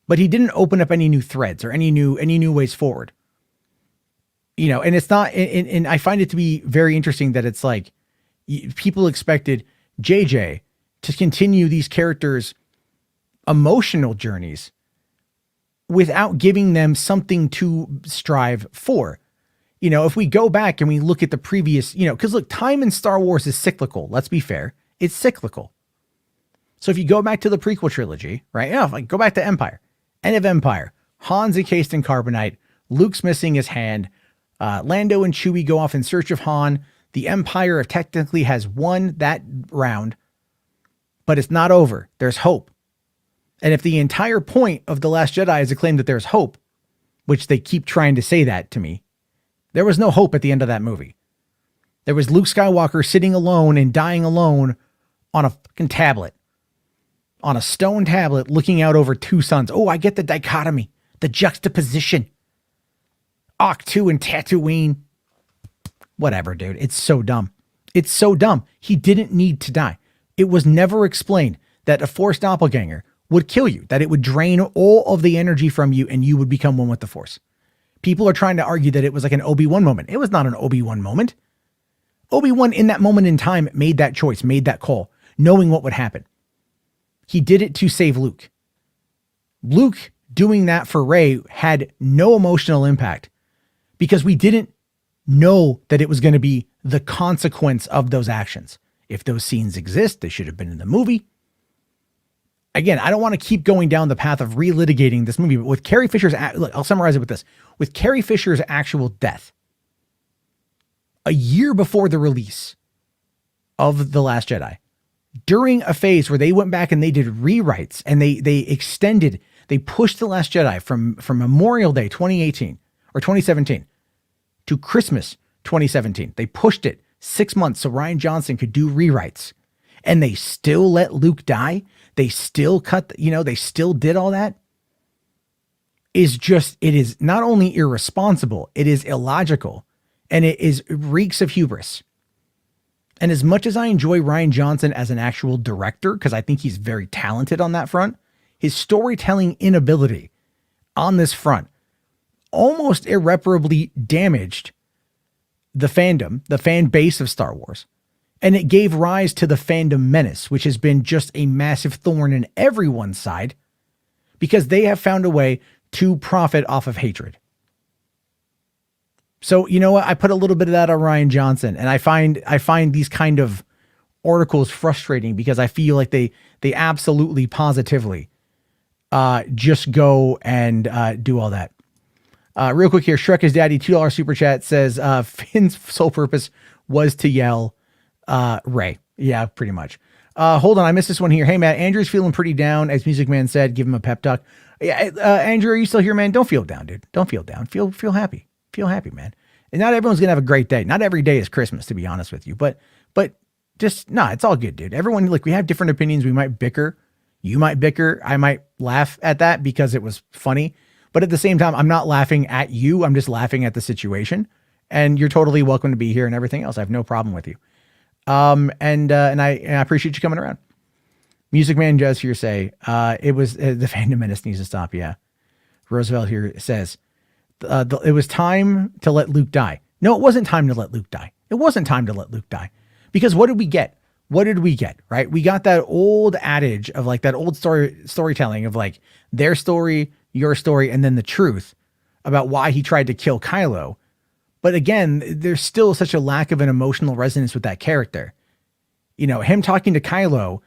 but he didn't open up any new threads or any new ways forward. You know, and it's not, and I find it to be very interesting that it's like people expected JJ to continue these characters' emotional journeys without giving them something to strive for. You know, if we go back and we look at the previous, you know, because look, time in Star Wars is cyclical. Let's be fair. It's cyclical. So if you go back to the prequel trilogy, right? Yeah, like go back to Empire, end of Empire, Han's encased in carbonite, Luke's missing his hand. Lando and Chewie go off in search of Han. The Empire technically has won that round, but it's not over. There's hope. And if the entire point of The Last Jedi is to claim that there's hope, which they keep trying to say that to me, there was no hope at the end of that movie. There was Luke Skywalker sitting alone and dying alone on a fucking tablet, on a stone tablet, looking out over 2 suns. Oh, I get the dichotomy, the juxtaposition. Octu and Tatooine. Whatever, dude. It's so dumb. It's so dumb. He didn't need to die. It was never explained that a Force doppelganger would kill you, that it would drain all of the energy from you and you would become one with the Force. People are trying to argue that it was like an Obi-Wan moment. It was not an Obi-Wan moment. Obi-Wan in that moment in time made that choice, made that call, knowing what would happen. He did it to save Luke. Luke doing that for Rey had no emotional impact, because we didn't know that it was going to be the consequence of those actions. If those scenes exist, they should have been in the movie. Again, I don't want to keep going down the path of relitigating this movie, but with Carrie Fisher's, look, I'll summarize it with this. With Carrie Fisher's actual death, a year before the release of The Last Jedi, during a phase where they went back and they did rewrites and they pushed The Last Jedi from Memorial Day 2018 or 2017 to Christmas 2017. They pushed it 6 months so Rian Johnson could do rewrites. and they still let Luke die, they still cut, they still did all that, it is not only irresponsible, it is illogical, and it reeks of hubris. And as much as I enjoy Rian Johnson as an actual director, because I think he's very talented on that front, his storytelling inability on this front almost irreparably damaged the fandom, the fan base of Star Wars. And it gave rise to the fandom menace, which has been just a massive thorn in everyone's side because they have found a way to profit off of hatred. So, you know what? I put a little bit of that on Rian Johnson, and I find these kind of articles frustrating because I feel like they absolutely positively just go and do all that. Real quick here, Shrek is Daddy, $2 super chat says Finn's sole purpose was to yell Ray. Yeah, pretty much. Hold on, I missed this one here. Hey, Matt, Andrew's feeling pretty down. As Music Man said, give him a pep talk. Yeah, Andrew, are you still here, man? Don't feel down, dude. Don't feel down. Feel happy. Feel happy, man. And not everyone's going to have a great day. Not every day is Christmas, to be honest with you. But just, it's all good, dude. Everyone, we have different opinions. We might bicker. You might bicker. I might laugh at that because it was funny. But at the same time, I'm not laughing at you. I'm just laughing at the situation. And you're totally welcome to be here and everything else. I have no problem with you. And I appreciate you coming around. Music Man does here say, it was the fandom menace needs to stop. Yeah. Roosevelt here says, it was time to let Luke die. No, it wasn't time to let Luke die. It wasn't time to let Luke die. Because what did we get? What did we get? Right? We got that old adage of that old storytelling of their story, your story, and then the truth about why he tried to kill Kylo. But again, there's still such a lack of an emotional resonance with that character. Him talking to Kylo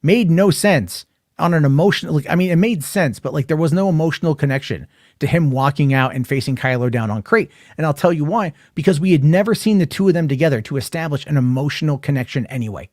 made no sense on an emotional, it made sense, but there was no emotional connection to him walking out and facing Kylo down on Crate. And I'll tell you why, because we had never seen the two of them together to establish an emotional connection anyway.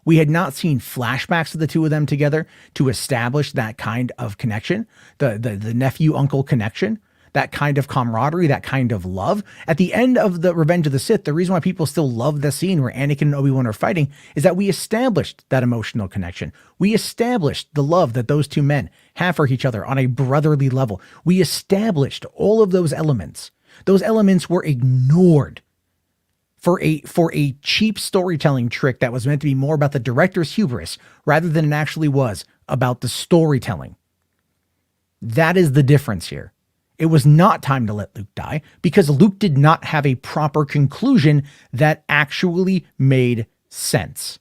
We had not seen flashbacks of the two of them together to establish that kind of connection, the nephew-uncle connection, that kind of camaraderie, that kind of love. At the end of the Revenge of the Sith, the reason why people still love the scene where Anakin and Obi-Wan are fighting is that we established that emotional connection. We established the love that those two men have for each other on a brotherly level. We established all of those elements. Those elements were ignored for a cheap storytelling trick that was meant to be more about the director's hubris rather than it actually was about the storytelling. That is the difference here. It was not time to let Luke die because Luke did not have a proper conclusion that actually made sense.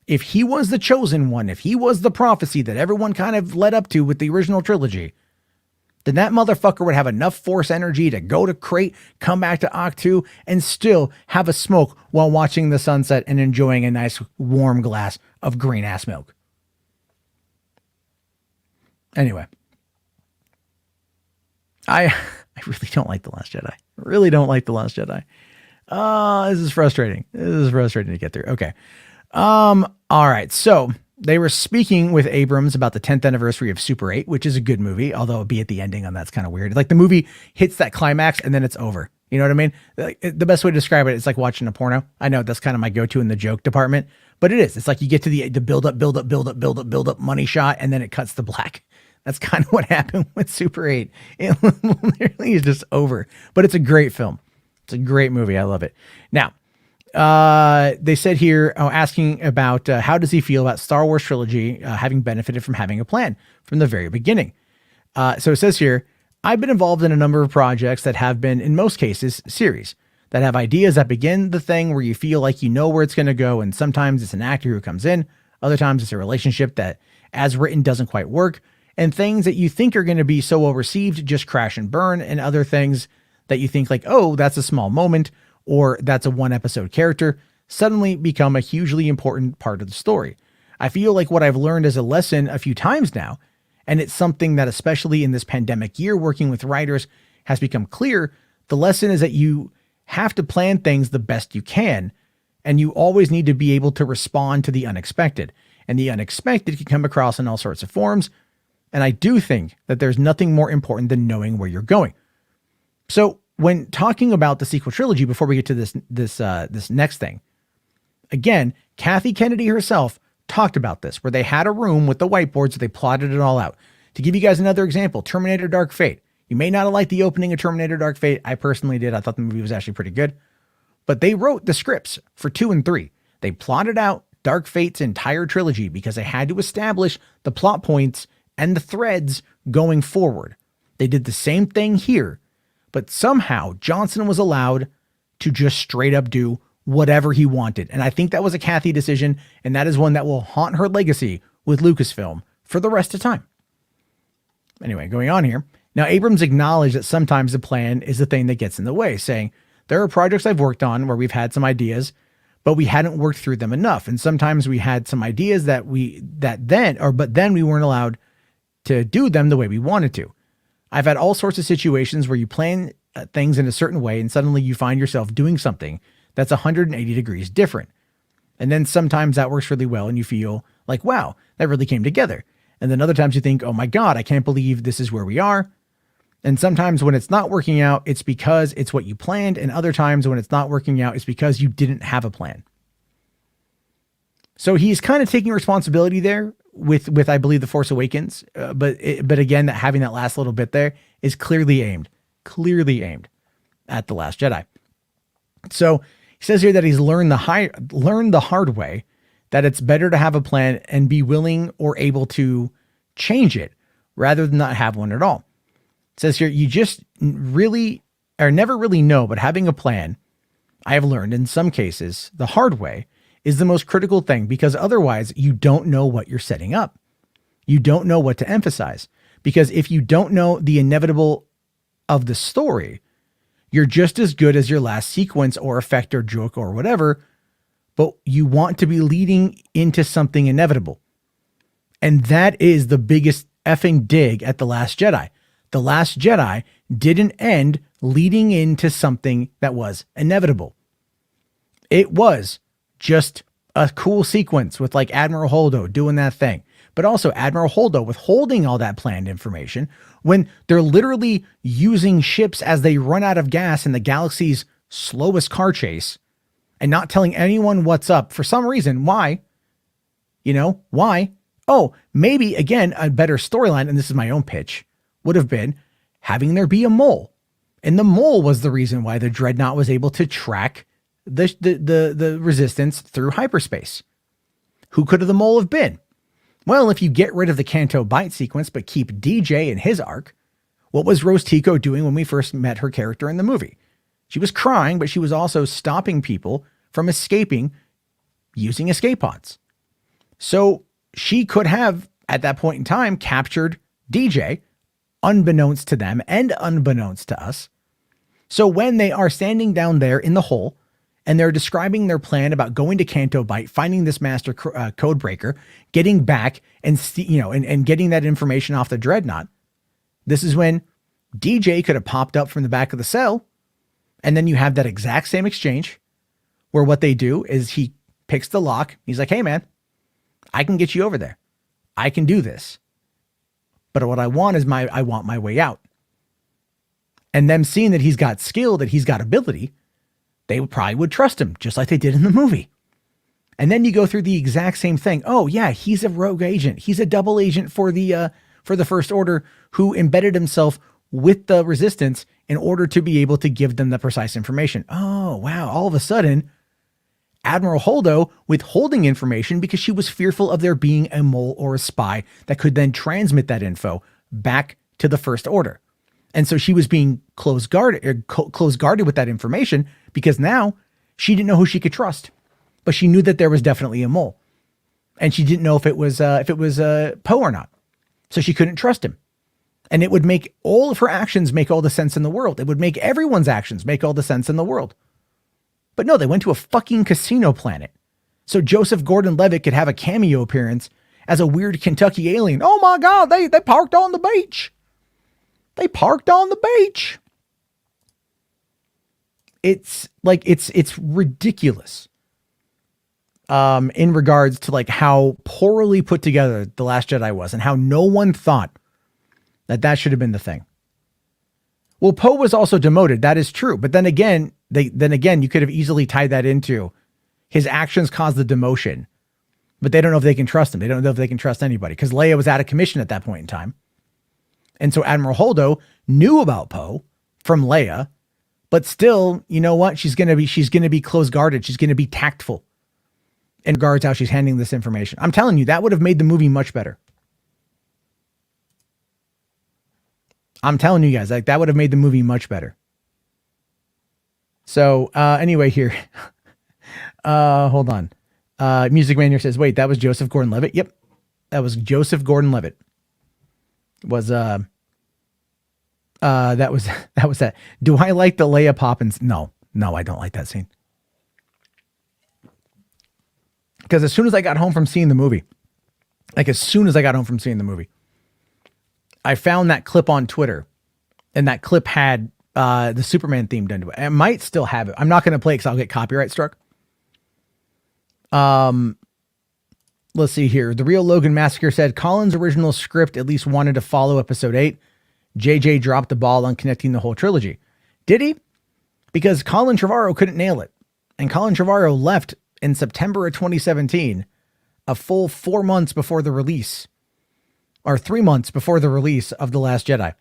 If he was the chosen one, if he was the prophecy that everyone kind of led up to with the original trilogy, then that motherfucker would have enough force energy to go to Crate, come back to Octu, and still have a smoke while watching the sunset and enjoying a nice warm glass of green ass milk. Anyway, I really don't like The Last Jedi. Really don't like The Last Jedi. This is frustrating. This is frustrating to get through. Okay. All right. So they were speaking with Abrams about the 10th anniversary of Super 8, which is a good movie, although be at the ending on that's kind of weird. The movie hits that climax and then it's over. You know what I mean? The best way to describe it is like watching a porno. I know that's kind of my go-to in the joke department, but it is. It's you get to the build up money shot, and then it cuts to black. That's kind of what happened with Super 8. It literally is just over, but it's a great film. It's a great movie. I love it. Now, they said here, asking about how does he feel about Star Wars trilogy having benefited from having a plan from the very beginning. So it says here, I've been involved in a number of projects that have been, in most cases, series that have ideas that begin the thing where you feel like you know where it's going to go. And sometimes it's an actor who comes in. Other times it's a relationship that as written doesn't quite work. And things that you think are going to be so well received just crash and burn. And other things that you think oh, that's a small moment or that's a one episode character suddenly become a hugely important part of the story. I feel like what I've learned as a lesson a few times now, and it's something that especially in this pandemic year working with writers has become clear. The lesson is that you have to plan things the best you can, and you always need to be able to respond to the unexpected. And the unexpected can come across in all sorts of forms. And I do think that there's nothing more important than knowing where you're going. So when talking about the sequel trilogy, before we get to this next thing, Again, Kathy Kennedy herself talked about this, where they had a room with the whiteboards, so they plotted it all out. To give you guys another example, Terminator Dark Fate. You may not have liked the opening of Terminator Dark Fate. I personally did. I thought the movie was actually pretty good. But they wrote the scripts for 2 and 3. They plotted out Dark Fate's entire trilogy because they had to establish the plot points and the threads going forward. They did the same thing here, but somehow Johnson was allowed to just straight up do whatever he wanted. And I think that was a Kathy decision, and that is one that will haunt her legacy with Lucasfilm for the rest of time. Anyway, going on here. Now, Abrams acknowledged that sometimes the plan is the thing that gets in the way, saying, there are projects I've worked on where we've had some ideas, but we hadn't worked through them enough. And sometimes we had some ideas but then we weren't allowed to do them the way we wanted to. I've had all sorts of situations where you plan things in a certain way and suddenly you find yourself doing something that's 180 degrees different. And then sometimes that works really well and you feel like, wow, that really came together. And then other times you think, oh my God, I can't believe this is where we are. And sometimes when it's not working out, it's because it's what you planned. And other times when it's not working out, it's because you didn't have a plan. So he's kind of taking responsibility there with I believe, The Force Awakens. But again, that having that last little bit there is clearly aimed at The Last Jedi. So he says here that he's learned the hard way that it's better to have a plan and be willing or able to change it rather than not have one at all. It says here, you just really or never really know, but having a plan, I have learned in some cases the hard way, is the most critical thing, because otherwise you don't know what you're setting up. You don't know what to emphasize, because if you don't know the inevitable of the story, you're just as good as your last sequence or effect or joke or whatever, but you want to be leading into something inevitable. And that is the biggest effing dig at The Last Jedi. The Last Jedi didn't end leading into something that was inevitable. It was just a cool sequence with like Admiral Holdo doing that thing, but also Admiral Holdo withholding all that planned information when they're literally using ships as they run out of gas in the galaxy's slowest car chase and not telling anyone what's up for some reason. Why? Why? Oh, maybe again, a better storyline, and this is my own pitch, would have been having there be a mole. And the mole was the reason why the Dreadnought was able to track the resistance through hyperspace. Who could the mole have been? Well, if you get rid of the Canto Bite sequence, but keep DJ in his arc, what was Rose Tico doing when we first met her character in the movie? She was crying, but she was also stopping people from escaping using escape pods. So she could have, at that point in time, captured DJ, unbeknownst to them and unbeknownst to us. So when they are standing down there in the hole and they're describing their plan about going to Canto Bite, finding this master code breaker, getting back and getting that information off the Dreadnought, this is when DJ could have popped up from the back of the cell. And then you have that exact same exchange where what they do is he picks the lock. He's like, hey man, I can get you over there. I can do this. But what I want is I want my way out. And them seeing that he's got skill, that he's got ability, they probably would trust him just like they did in the movie. And then you go through the exact same thing. Oh yeah, he's a rogue agent. He's a double agent for the First Order who embedded himself with the Resistance in order to be able to give them the precise information. Oh wow, all of a sudden, Admiral Holdo withholding information because she was fearful of there being a mole or a spy that could then transmit that info back to the First Order. And so she was being close guarded with that information because now she didn't know who she could trust, but she knew that there was definitely a mole, and she didn't know if it was Poe or not. So she couldn't trust him, and it would make all of her actions make all the sense in the world. It would make everyone's actions make all the sense in the world. But no, they went to a fucking casino planet. So Joseph Gordon-Levitt could have a cameo appearance as a weird Kentucky alien. Oh my God, they parked on the beach. They parked on the beach. It's like, it's ridiculous. In regards to like how poorly put together The Last Jedi was and how no one thought that should have been the thing. Well, Poe was also demoted. That is true. But then again, you could have easily tied that into His actions caused the demotion, but they don't know if they can trust him. They don't know if they can trust anybody because Leia was out of commission at that point in time. And so Admiral Holdo knew about Poe from Leia, but still, you know what? She's going to be close guarded. She's going to be tactful in regards how she's handling this information. I'm telling you, that would have made the movie much better. I'm telling you guys, like that would have made the movie much better. So anyway, here, hold on. Music Man here says, wait, that was Joseph Gordon-Levitt. Yep. That was Joseph Gordon-Levitt. Was that was that. Do I like the Leia Poppins? No, I don't like that scene. Because as soon as I got home from seeing the movie, I found that clip on Twitter, and that clip had the Superman theme done to it. I might still have it. I'm not going to play because I'll get copyright struck. Let's see here. The Real Logan Massacre said Colin's original script at least wanted to follow episode 8. JJ dropped the ball on connecting the whole trilogy. Did he? Because Colin Trevorrow couldn't nail it. And Colin Trevorrow left in September of 2017, a full 4 months before the release, or 3 months before the release of The Last Jedi.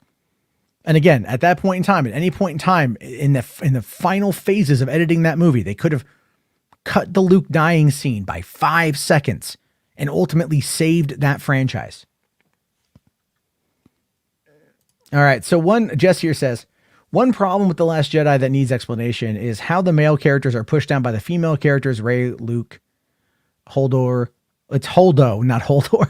And again, at that point in time, at any point in time in the final phases of editing that movie, they could have cut the Luke dying scene by 5 seconds and ultimately saved that franchise. All right. So Jess here says, one problem with The Last Jedi that needs explanation is how the male characters are pushed down by the female characters, Rey, Luke, Holdor. It's Holdo, not Holdor.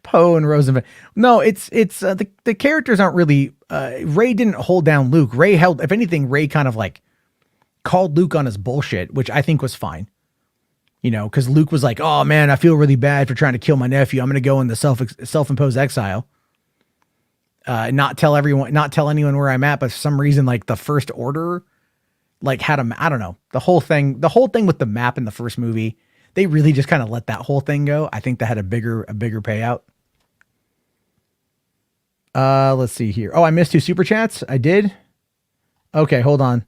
Poe and Rosenberg. No, it's the characters aren't really, Rey didn't hold down Luke. Rey held, if anything, Rey kind of like called Luke on his bullshit, which I think was fine. You know, because Luke was like, oh man, I feel really bad for trying to kill my nephew. I'm going to go in the self-imposed exile. Not tell anyone where I'm at, but for some reason, like the First Order, like had a, I don't know, the whole thing with the map in the first movie, they really just kind of let that whole thing go. I think that had a bigger payout. Let's see here. Oh, I missed 2 super chats. I did. Okay, hold on.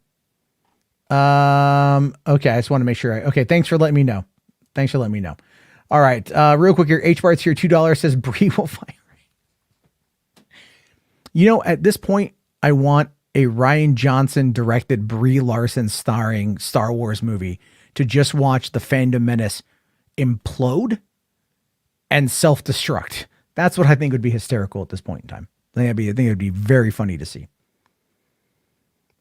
Okay, I just want to make sure. Okay, thanks for letting me know. All right, real quick here. H-Bart's here, $2 says Brie will fire. You know, at this point, I want a Rian Johnson directed Brie Larson starring Star Wars movie to just watch the fandom menace implode and self-destruct. That's what I think would be hysterical at this point in time. I think it'd be very funny to see.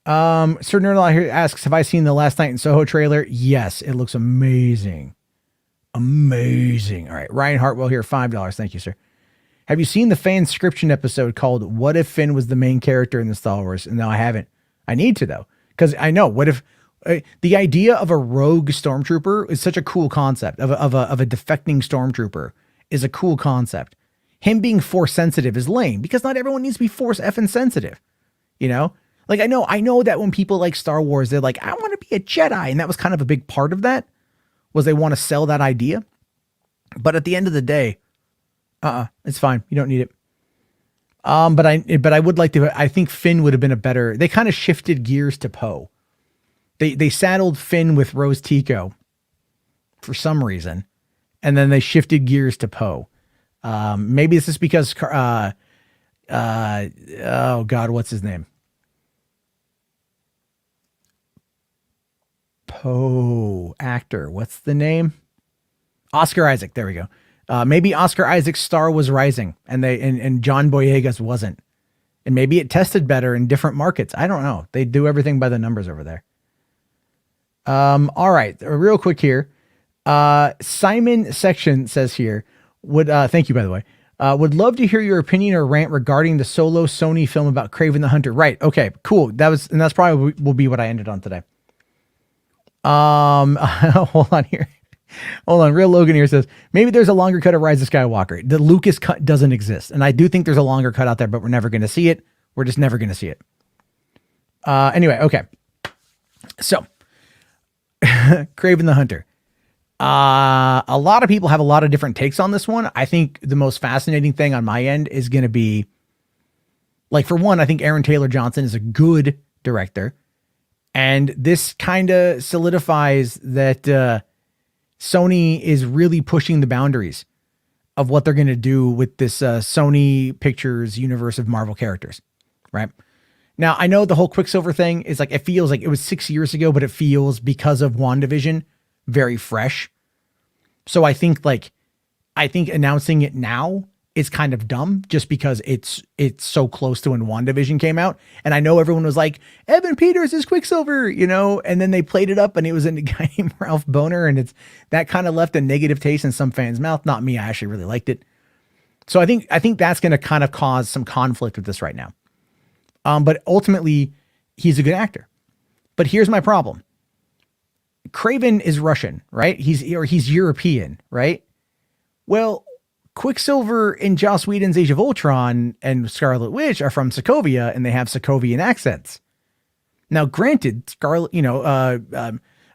Sir Nerdlaw here asks, have I seen the Last Night in Soho trailer? Yes, it looks amazing. Amazing. All right, Ryan Hartwell here, $5. Thank you, sir. Have you seen the fanscription episode called What If Finn Was the Main Character in the Star Wars? No, I haven't. I need to, though, because I know what if the idea of a rogue stormtrooper is such a cool concept of a defecting stormtrooper is a cool concept. Him being force sensitive is lame because not everyone needs to be force effing sensitive. You know, like I know that when people like Star Wars, they're like, I want to be a Jedi. And that was kind of a big part of that was they want to sell that idea. But at the end of the day, it's fine. You don't need it. But I would like to, I think Finn would have been they kind of shifted gears to Poe. They saddled Finn with Rose Tico for some reason. And then they shifted gears to Poe. Maybe this is because, oh God, what's his name? Poe actor. What's the name? Oscar Isaac. There we go. Maybe Oscar Isaac's star was rising and John Boyega's wasn't. And maybe it tested better in different markets. I don't know. They do everything by the numbers over there. All right. Real quick here. Simon Section says here, thank you, by the way. Would love to hear your opinion or rant regarding the solo Sony film about Kraven the Hunter. Right. Okay, cool. That's probably will be what I ended on today. Hold on here. Hold on. Real Logan here says, maybe there's a longer cut of Rise of Skywalker. The Lucas cut doesn't exist. And I do think there's a longer cut out there, but we're never going to see it. We're just never going to see it. Anyway. Okay. So Kraven the Hunter. A lot of people have a lot of different takes on this one. I think the most fascinating thing on my end is going to be, like, for one, I think Aaron Taylor Johnson is a good director. And this kind of solidifies that Sony is really pushing the boundaries of what they're going to do with this Sony Pictures universe of Marvel characters, right? Now, I know the whole Quicksilver thing is like, it feels like it was 6 years ago, but it feels, because of WandaVision, very fresh. So I think announcing it now is kind of dumb, just because it's so close to when WandaVision came out. And I know everyone was like, Evan Peters is Quicksilver, you know, and then they played it up and it was a guy named Ralph Boner, and that kind of left a negative taste in some fans' mouth. Not me. I actually really liked it. So I think that's going to kind of cause some conflict with this right now. But ultimately, he's a good actor. But here's my problem. Kraven is Russian, right? He's European, right? Well, Quicksilver in Joss Whedon's Age of Ultron and Scarlet Witch are from Sokovia, and they have Sokovian accents. Now, granted,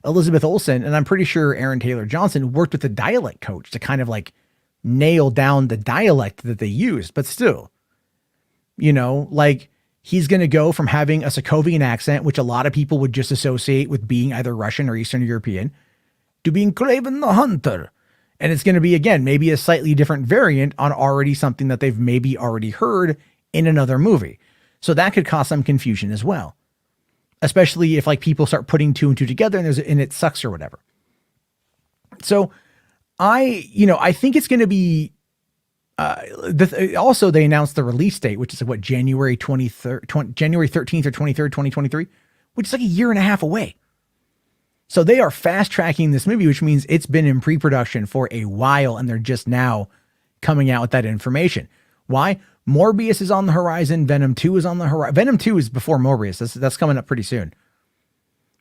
Elizabeth Olsen, and I'm pretty sure Aaron Taylor Johnson, worked with a dialect coach to kind of like nail down the dialect that they used. But still, he's going to go from having a Sokovian accent, which a lot of people would just associate with being either Russian or Eastern European, to being Kraven the Hunter. And it's going to be, again, maybe a slightly different variant on already something that they've maybe already heard in another movie. So that could cause some confusion as well, especially if like people start putting two and two together and it sucks or whatever. So I think it's going to be, also they announced the release date, which is January 13th or 23rd, 2023, which is like a year and a half away. So they are fast tracking this movie, which means it's been in pre-production for a while, and they're just now coming out with that information. Why? Morbius is on the horizon. Venom 2 is on the horizon. Venom 2 is before Morbius. That's coming up pretty soon.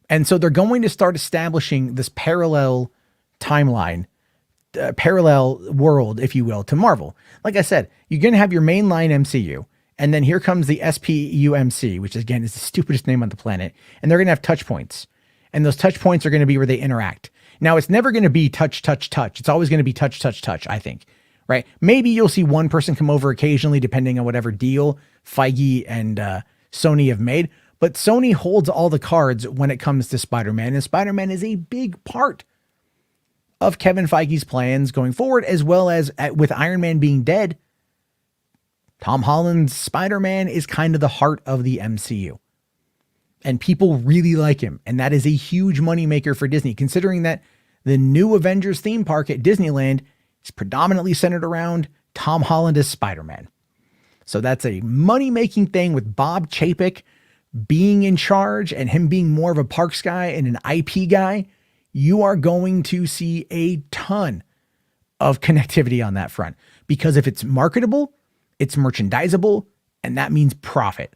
And so they're going to start establishing this parallel timeline, parallel world, if you will, to Marvel. Like I said, you're going to have your mainline MCU, and then here comes the SPUMC, which again is the stupidest name on the planet. And they're going to have touch points. And those touch points are going to be where they interact. Now, it's never going to be touch, touch, touch. It's always going to be touch, touch, touch, I think, right? Maybe you'll see one person come over occasionally, depending on whatever deal Feige and Sony have made. But Sony holds all the cards when it comes to Spider-Man, and Spider-Man is a big part of Kevin Feige's plans going forward, as well as with Iron Man being dead. Tom Holland's Spider-Man is kind of the heart of the MCU. And people really like him. And that is a huge moneymaker for Disney, considering that the new Avengers theme park at Disneyland is predominantly centered around Tom Holland as Spider-Man. So that's a money-making thing with Bob Chapek being in charge and him being more of a parks guy and an IP guy. You are going to see a ton of connectivity on that front, because if it's marketable, it's merchandisable, and that means profit.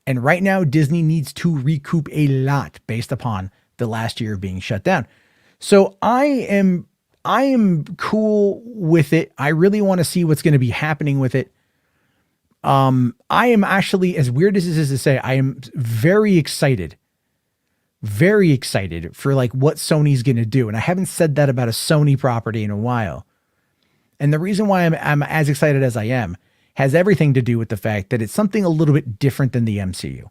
And right now, Disney needs to recoup a lot based upon the last year of being shut down. So I am cool with it. I really want to see what's going to be happening with it. I am actually, as weird as this is to say, I am very excited for like what Sony's going to do. And I haven't said that about a Sony property in a while. And the reason why I'm as excited as I am has everything to do with the fact that it's something a little bit different than the MCU.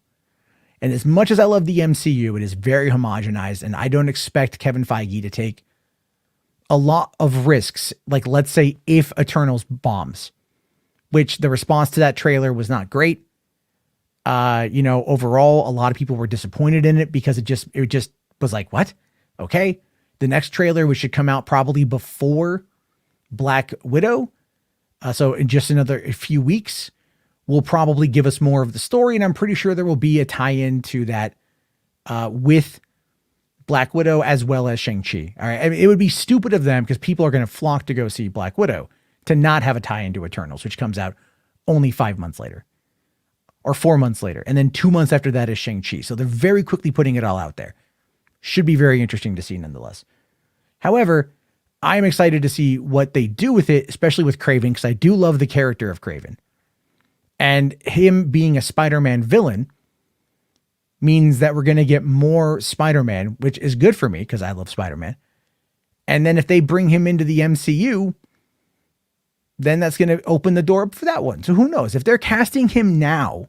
And as much as I love the MCU, it is very homogenized, and I don't expect Kevin Feige to take a lot of risks. Like, let's say if Eternals bombs, which the response to that trailer was not great. Overall, a lot of people were disappointed in it because it just was like, what? Okay. The next trailer, which should come out probably before Black Widow, so in just a few weeks, will probably give us more of the story. And I'm pretty sure there will be a tie-in to that with Black Widow as well as Shang-Chi. All right. I mean, it would be stupid of them, because people are going to flock to go see Black Widow, to not have a tie-in to Eternals, which comes out only 5 months later or 4 months later. And then 2 months after that is Shang-Chi. So they're very quickly putting it all out there. Should be very interesting to see nonetheless. However, I am excited to see what they do with it, especially with Kraven, because I do love the character of Kraven. And him being a Spider-Man villain means that we're going to get more Spider-Man, which is good for me because I love Spider-Man. And then if they bring him into the MCU, then that's going to open the door for that one. So who knows? If they're casting him now,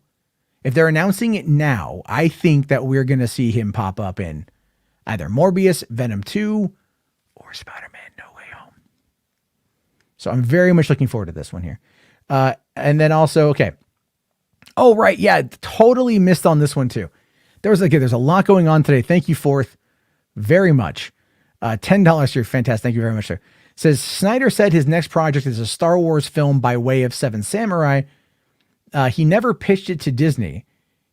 If they're announcing it now, I think that we're going to see him pop up in either Morbius, Venom 2, or Spider-Man No Way Home. So I'm very much looking forward to this one here. And then also, okay. Oh, right. Yeah, totally missed on this one too. There's a lot going on today. Thank you, Fourth, very much. $10 here. Fantastic. Thank you very much, sir. Says Snyder said his next project is a Star Wars film by way of Seven Samurai. He never pitched it to Disney.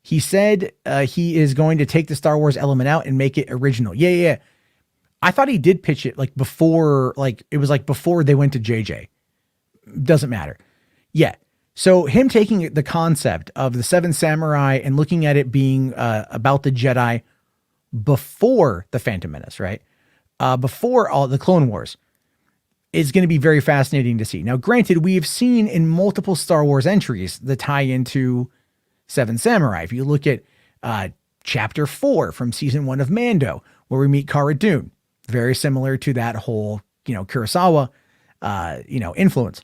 He said he is going to take the Star Wars element out and make it original. Yeah. I thought he did pitch it before they went to JJ. Doesn't matter. Yeah. So him taking the concept of the Seven Samurai and looking at it being about the Jedi before the Phantom Menace, right? Before all the Clone Wars is going to be very fascinating to see. Now, granted, we have seen in multiple Star Wars entries the tie into Seven Samurai. If you look at Chapter 4 from Season 1 of Mando, where we meet Cara Dune, very similar to that whole, Kurosawa, influence.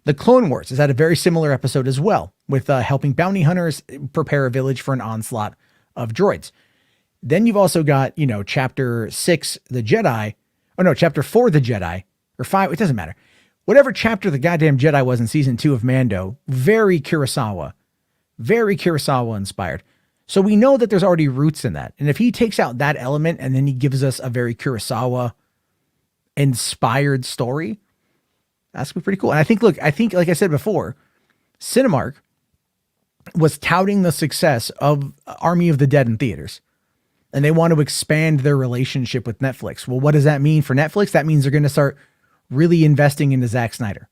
The Clone Wars is at a very similar episode as well, with helping bounty hunters prepare a village for an onslaught of droids. Then you've also got, Chapter 6, the Jedi, Chapter 4, the Jedi, or 5, it doesn't matter. Whatever chapter the goddamn Jedi was in Season 2 of Mando, very Kurosawa inspired. So we know that there's already roots in that. And if he takes out that element and then he gives us a very Kurosawa inspired story, that's gonna be pretty cool. And I think, like I said before, Cinemark was touting the success of Army of the Dead in theaters. And they want to expand their relationship with Netflix. Well, what does that mean for Netflix? That means they're going to start really investing into Zack Snyder.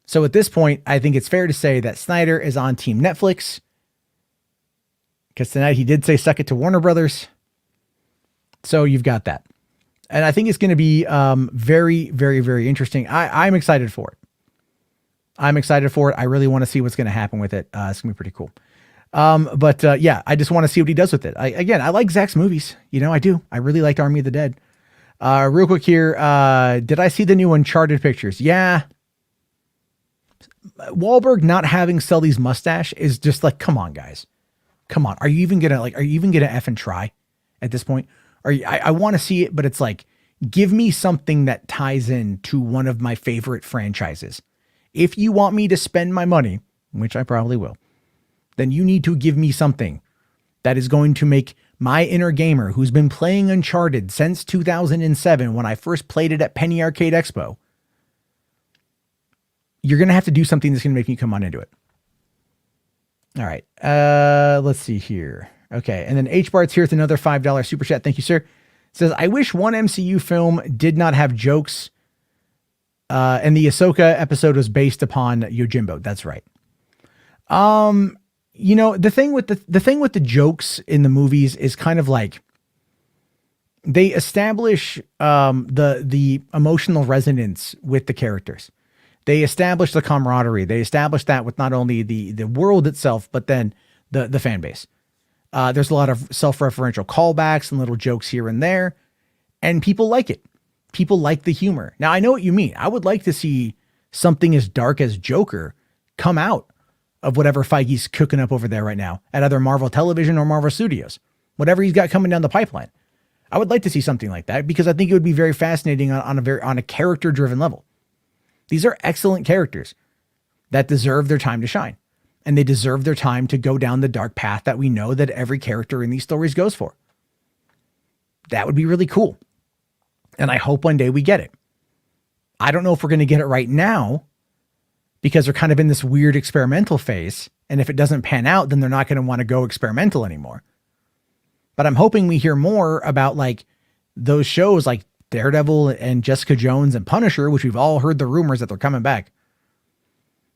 So at this point, I think it's fair to say that Snyder is on Team Netflix. Because tonight he did say suck it to Warner Brothers. So you've got that. And I think it's going to be very, very, very interesting. I'm excited for it. I really want to see what's going to happen with it. It's going to be pretty cool. But I just want to see what he does with it. I like Zack's movies. I do. I really liked Army of the Dead. Real quick here. Did I see the new Uncharted pictures? Yeah. Wahlberg not having Sully's mustache is just like, come on, guys. Come on. Are you even gonna effing try at this point? I want to see it, but it's like, give me something that ties in to one of my favorite franchises. If you want me to spend my money, which I probably will, then you need to give me something that is going to make my inner gamer who's been playing Uncharted since 2007 when I first played it at Penny Arcade Expo. You're going to have to do something that's going to make me come on into it. All right. Let's see here. Okay. And then H-Bart's here with another $5 super chat. Thank you, sir. Says, I wish one MCU film did not have jokes. And the Ahsoka episode was based upon Yojimbo. That's right. The thing with the jokes in the movies is kind of like they establish the emotional resonance with the characters. They establish the camaraderie. They establish that with not only the world itself, but then the fan base. There's a lot of self-referential callbacks and little jokes here and there, and people like it. People like the humor. Now, I know what you mean. I would like to see something as dark as Joker come out of whatever Feige's cooking up over there right now at either Marvel Television or Marvel Studios, whatever he's got coming down the pipeline. I would like to see something like that because I think it would be very fascinating on a character-driven level. These are excellent characters that deserve their time to shine, and they deserve their time to go down the dark path that we know that every character in these stories goes for. That would be really cool. And I hope one day we get it. I don't know if we're going to get it right now because they're kind of in this weird experimental phase. And if it doesn't pan out, then they're not going to want to go experimental anymore. But I'm hoping we hear more about like those shows like Daredevil and Jessica Jones and Punisher, which we've all heard the rumors that they're coming back.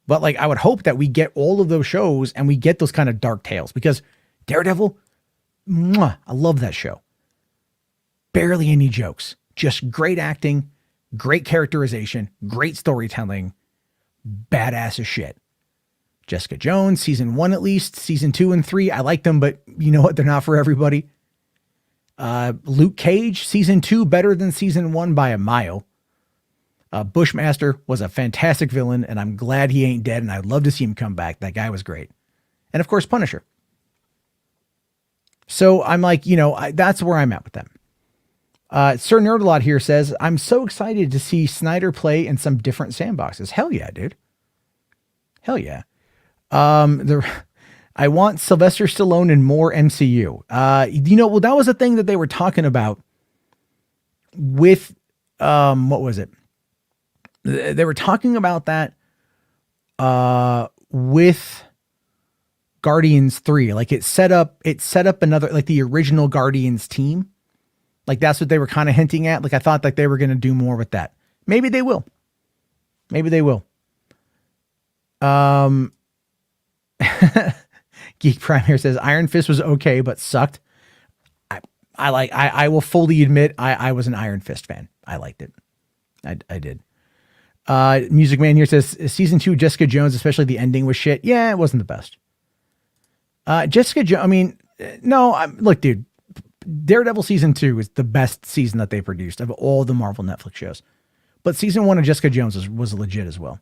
But like, I would hope that we get all of those shows and we get those kind of dark tales because Daredevil, I love that show. Barely any jokes, just great acting, great characterization, great storytelling, badass as shit. Jessica Jones, season 1 at least, season 2 and 3, I like them, but you know what? They're not for everybody. Luke Cage, season 2, better than season 1 by a mile. Bushmaster was a fantastic villain, and I'm glad he ain't dead, and I'd love to see him come back. That guy was great. And of course, Punisher. So I'm like, that's where I'm at with them. Sir Nerdalot here says, I'm so excited to see Snyder play in some different sandboxes. Hell yeah, dude. Hell yeah. I want Sylvester Stallone in more MCU. Well, that was a thing that they were talking about with, what was it? They were talking about that, with Guardians 3. Like it set up another, like the original Guardians team. Like that's what they were kind of hinting at. Like I thought like they were going to do more with that. Maybe they will. Maybe they will. Geek Prime here says Iron Fist was okay, but sucked. I will fully admit I was an Iron Fist fan. I liked it. I did. Music Man here says season 2 Jessica Jones, especially the ending was shit. Yeah, it wasn't the best. Jessica Jones. I mean, no. Look, dude. Daredevil season 2 is the best season that they produced of all the Marvel Netflix shows. But season 1 of Jessica Jones was legit as well.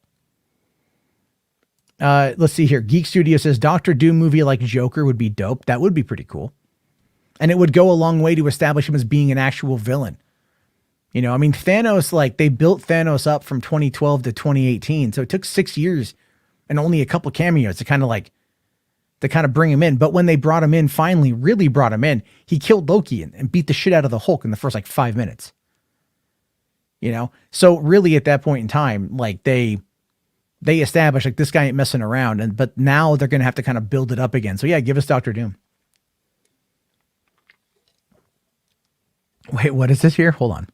Let's see here. Geek Studio says Doctor Doom movie like Joker would be dope. That would be pretty cool. And it would go a long way to establish him as being an actual villain. I mean, Thanos, like they built Thanos up from 2012 to 2018. So it took 6 years and only a couple cameos to kind of bring him in. But when they brought him in, finally really brought him in, he killed Loki and beat the shit out of the Hulk in the first 5 minutes. So really at that point in time, like they established like this guy ain't messing around. But now they're going to have to kind of build it up again. So yeah, give us Doctor Doom. Wait, what is this here? Hold on.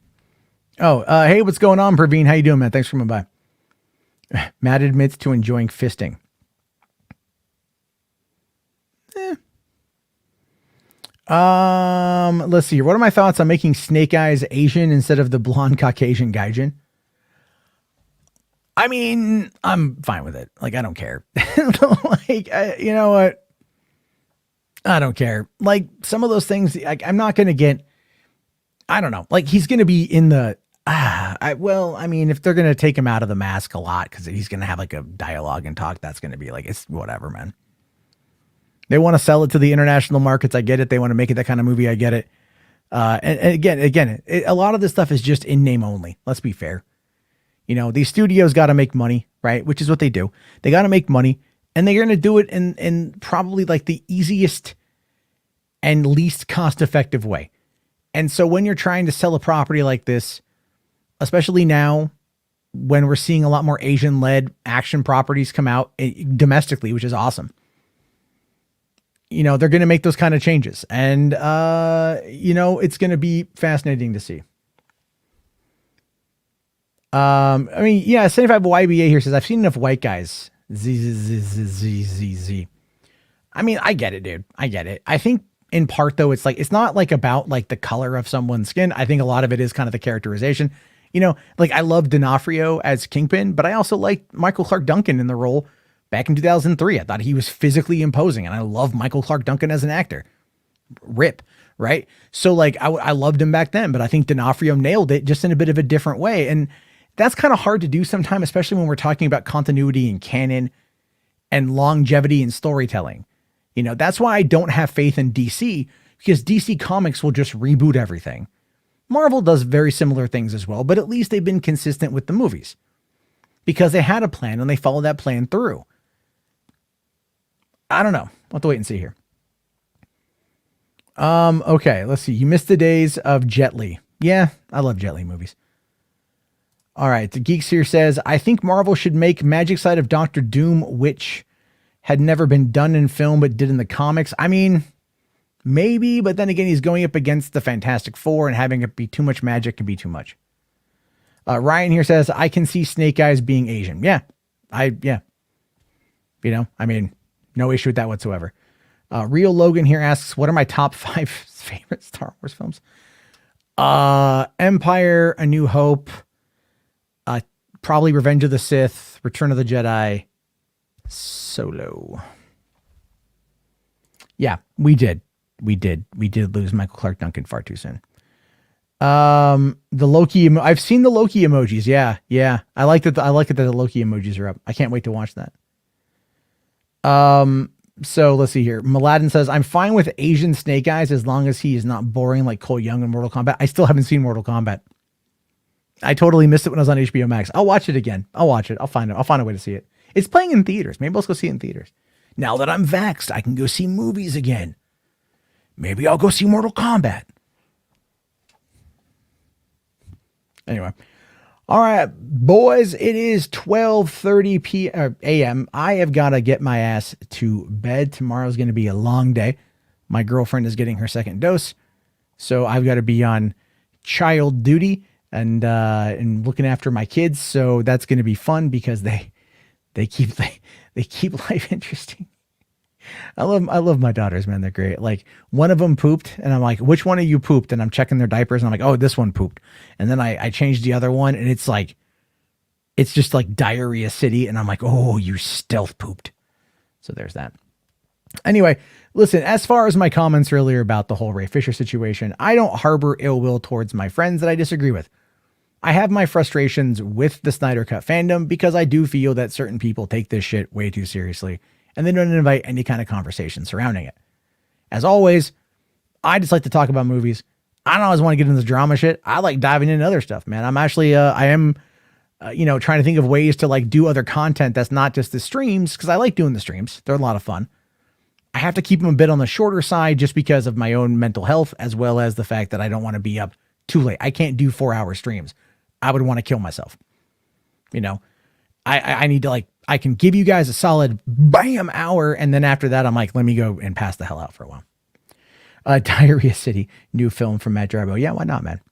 Oh, hey, what's going on, Praveen? How you doing, man? Thanks for coming by. Matt admits to enjoying fisting. Let's see here. What are my thoughts on making Snake Eyes Asian instead of the blonde Caucasian gaijin? I mean, I'm fine with it. Like, I don't care. You know what? I don't care. Like some of those things, I'm not going to get, I don't know. Like he's going to be in the, if they're going to take him out of the mask a lot, cause he's going to have like a dialogue and talk, that's going to be like, it's whatever, man. They want to sell it to the international markets. I get it. They want to make it that kind of movie. I get it. And again, a lot of this stuff is just in name only. Let's be fair. These studios got to make money, right? Which is what they do. They got to make money and they're going to do it in probably like the easiest and least cost effective way. And so when you're trying to sell a property like this, especially now when we're seeing a lot more Asian led action properties come out domestically, which is awesome. They're going to make those kind of changes and, it's going to be fascinating to see. 75 YBA here says, I've seen enough white guys. Z. I mean, I get it, dude. I get it. I think in part though, it's like, it's not like about like the color of someone's skin. I think a lot of it is kind of the characterization, like I love D'Onofrio as Kingpin, but I also liked Michael Clark Duncan in the role back in 2003. I thought he was physically imposing and I love Michael Clark Duncan as an actor. Rip. Right. So like, I loved him back then, but I think D'Onofrio nailed it just in a bit of a different way. And that's kind of hard to do sometimes, especially when we're talking about continuity and canon and longevity and storytelling. That's why I don't have faith in DC, because DC Comics will just reboot everything. Marvel does very similar things as well, but at least they've been consistent with the movies because they had a plan and they followed that plan through. I don't know. We'll have to wait and see here. Okay, let's see. You missed the days of Jet Li. Yeah, I love Jet Li movies. All right, the Geeks here says, I think Marvel should make Magic Side of Doctor Doom, which had never been done in film but did in the comics. I mean, maybe, but then again, he's going up against the Fantastic Four and having it be too much magic can be too much. Ryan here says, I can see Snake Eyes being Asian. Yeah. No issue with that whatsoever. Real Logan here asks, what are my top 5 favorite Star Wars films? Empire, A New Hope, probably Revenge of the Sith, Return of the Jedi, Solo. Yeah, we did lose Michael Clark Duncan far too soon. The Loki, I've seen the Loki emojis. Yeah. I like that the Loki emojis are up. I can't wait to watch that. So let's see here. Mladen says, I'm fine with Asian Snake Eyes as long as he is not boring like Cole Young in Mortal Kombat. I still haven't seen Mortal Kombat. I totally missed it when I was on HBO Max. I'll watch it again. I'll watch it. I'll find a way to see it. It's playing in theaters. Maybe I'll go see it in theaters. Now that I'm vaxxed, I can go see movies again. Maybe I'll go see Mortal Kombat. Anyway. All right, boys, it is 12:30 a.m. I have got to get my ass to bed. Tomorrow's going to be a long day. My girlfriend is getting her second dose, so I've got to be on child duty and looking after my kids. So that's going to be fun because they keep life interesting. I love my daughters, man. They're great. Like one of them pooped and I'm like, which one of you pooped? And I'm checking their diapers and I'm like, oh, this one pooped. And then I changed the other one and it's just like diarrhea city. And I'm like, oh, you stealth pooped. So there's that. Anyway, listen, as far as my comments earlier about the whole Ray Fisher situation, I don't harbor ill will towards my friends that I disagree with. I have my frustrations with the Snyder Cut fandom because I do feel that certain people take this shit way too seriously and they don't invite any kind of conversation surrounding it. As always, I just like to talk about movies. I don't always want to get into the drama shit. I like diving into other stuff, man. I'm actually, trying to think of ways to like do other content that's not just the streams because I like doing the streams. They're a lot of fun. I have to keep them a bit on the shorter side just because of my own mental health, as well as the fact that I don't want to be up too late. I can't do 4-hour streams. I would want to kill myself. I need to I can give you guys a solid bam hour. And then after that, I'm like, let me go and pass the hell out for a while. Diarrhea City, new film from Matt Jarbo. Yeah, why not, man?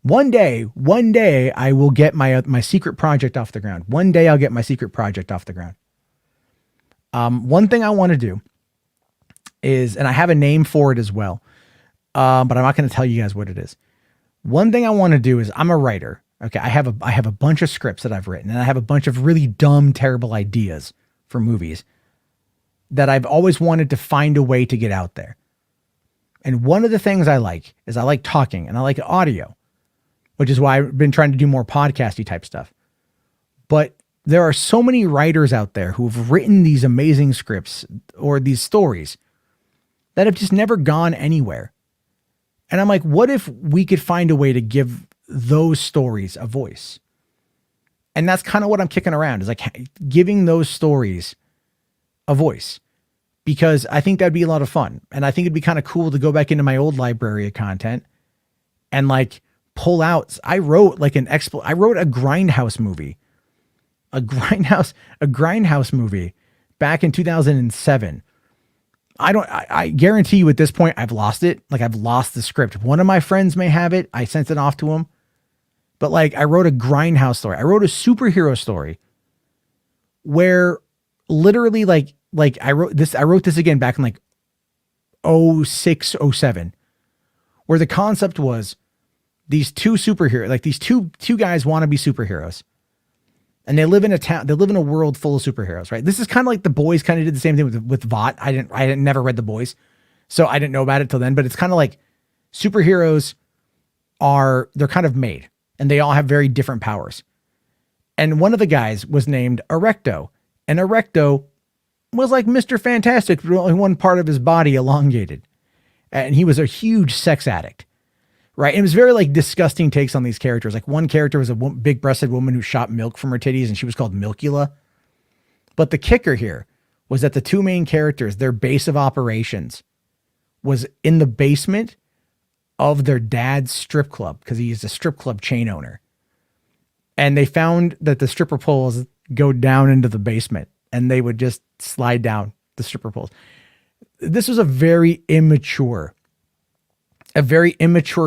One day I will get my secret project off the ground. One day I'll get my secret project off the ground. One thing I want to do is, and I have a name for it as well, but I'm not going to tell you guys what it is. One thing I want to do is I'm a writer. Okay. I have a bunch of scripts that I've written and I have a bunch of really dumb, terrible ideas for movies that I've always wanted to find a way to get out there. And one of the things I like is I like talking and I like audio, which is why I've been trying to do more podcasty type stuff. But there are so many writers out there who've written these amazing scripts or these stories that have just never gone anywhere. And I'm like, what if we could find a way to give those stories a voice? And that's kind of what I'm kicking around, is like giving those stories a voice, because I think that'd be a lot of fun. And I think it'd be kind of cool to go back into my old library of content and like pull out. I wrote like I wrote a Grindhouse movie, a Grindhouse movie back in 2007. I guarantee you at this point, I've lost it. Like I've lost the script. One of my friends may have it. I sent it off to him, but like I wrote a Grindhouse story. I wrote a superhero story where literally like I wrote this again back in like 06, 07, where the concept was these two superheroes, like these two guys want to be superheroes. And they live in a town, they live in a world full of superheroes, right? This is kind of like The Boys kind of did the same thing with Vought. I never read The Boys, so I didn't know about it till then, but it's kind of like superheroes they're kind of made and they all have very different powers. And one of the guys was named Erecto, and Erecto was like Mr. Fantastic, but only one part of his body elongated. And he was a huge sex addict. Right. And it was very like disgusting takes on these characters. Like one character was a big breasted woman who shot milk from her titties and she was called Milkula. But the kicker here was that the two main characters, their base of operations was in the basement of their dad's strip club, because he's a strip club chain owner. And they found that the stripper poles go down into the basement and they would just slide down the stripper poles. This was a very immature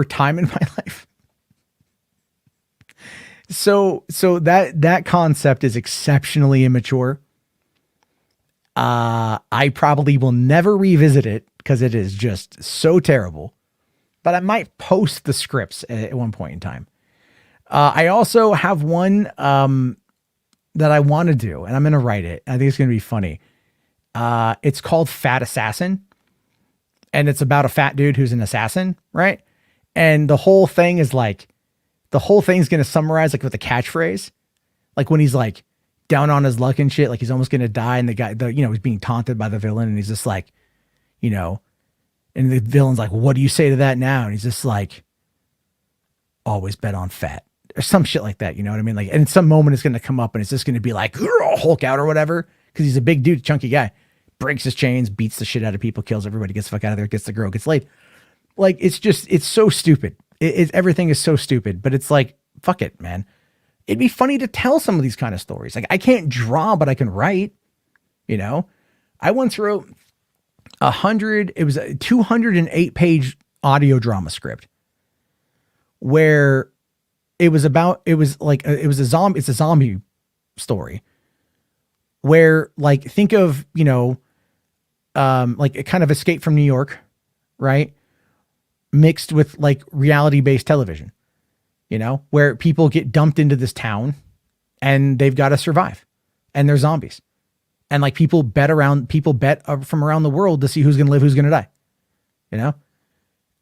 time in my life. So that concept is exceptionally immature. I probably will never revisit it because it is just so terrible, but I might post the scripts at one point in time. I also have one, that I want to do, and I'm going to write it. I think it's going to be funny. It's called Fat Assassin. And it's about a fat dude who's an assassin, right? And the whole thing's going to summarize like with a catchphrase. Like when he's like, down on his luck and shit. Like he's almost going to die. And the guy, he's being taunted by the villain. And he's just like, and the villain's like, what do you say to that now? And he's just like, always bet on fat or some shit like that. You know what I mean? Like, and some moment it's going to come up and it's just going to be like, Hulk out or whatever. Cause he's a big dude, chunky guy, breaks his chains, beats the shit out of people, kills everybody, gets the fuck out of there, gets the girl, gets laid. Like, it's so stupid. Everything is so stupid, but it's like, fuck it, man. It'd be funny to tell some of these kind of stories. Like I can't draw, but I can write, I once wrote it was a 208 page audio drama script where it's a zombie story where like, think of, like a kind of Escape from New York, right? Mixed with like reality based television, where people get dumped into this town and they've got to survive and they're zombies. And like people bet from around the world to see who's going to live, who's going to die,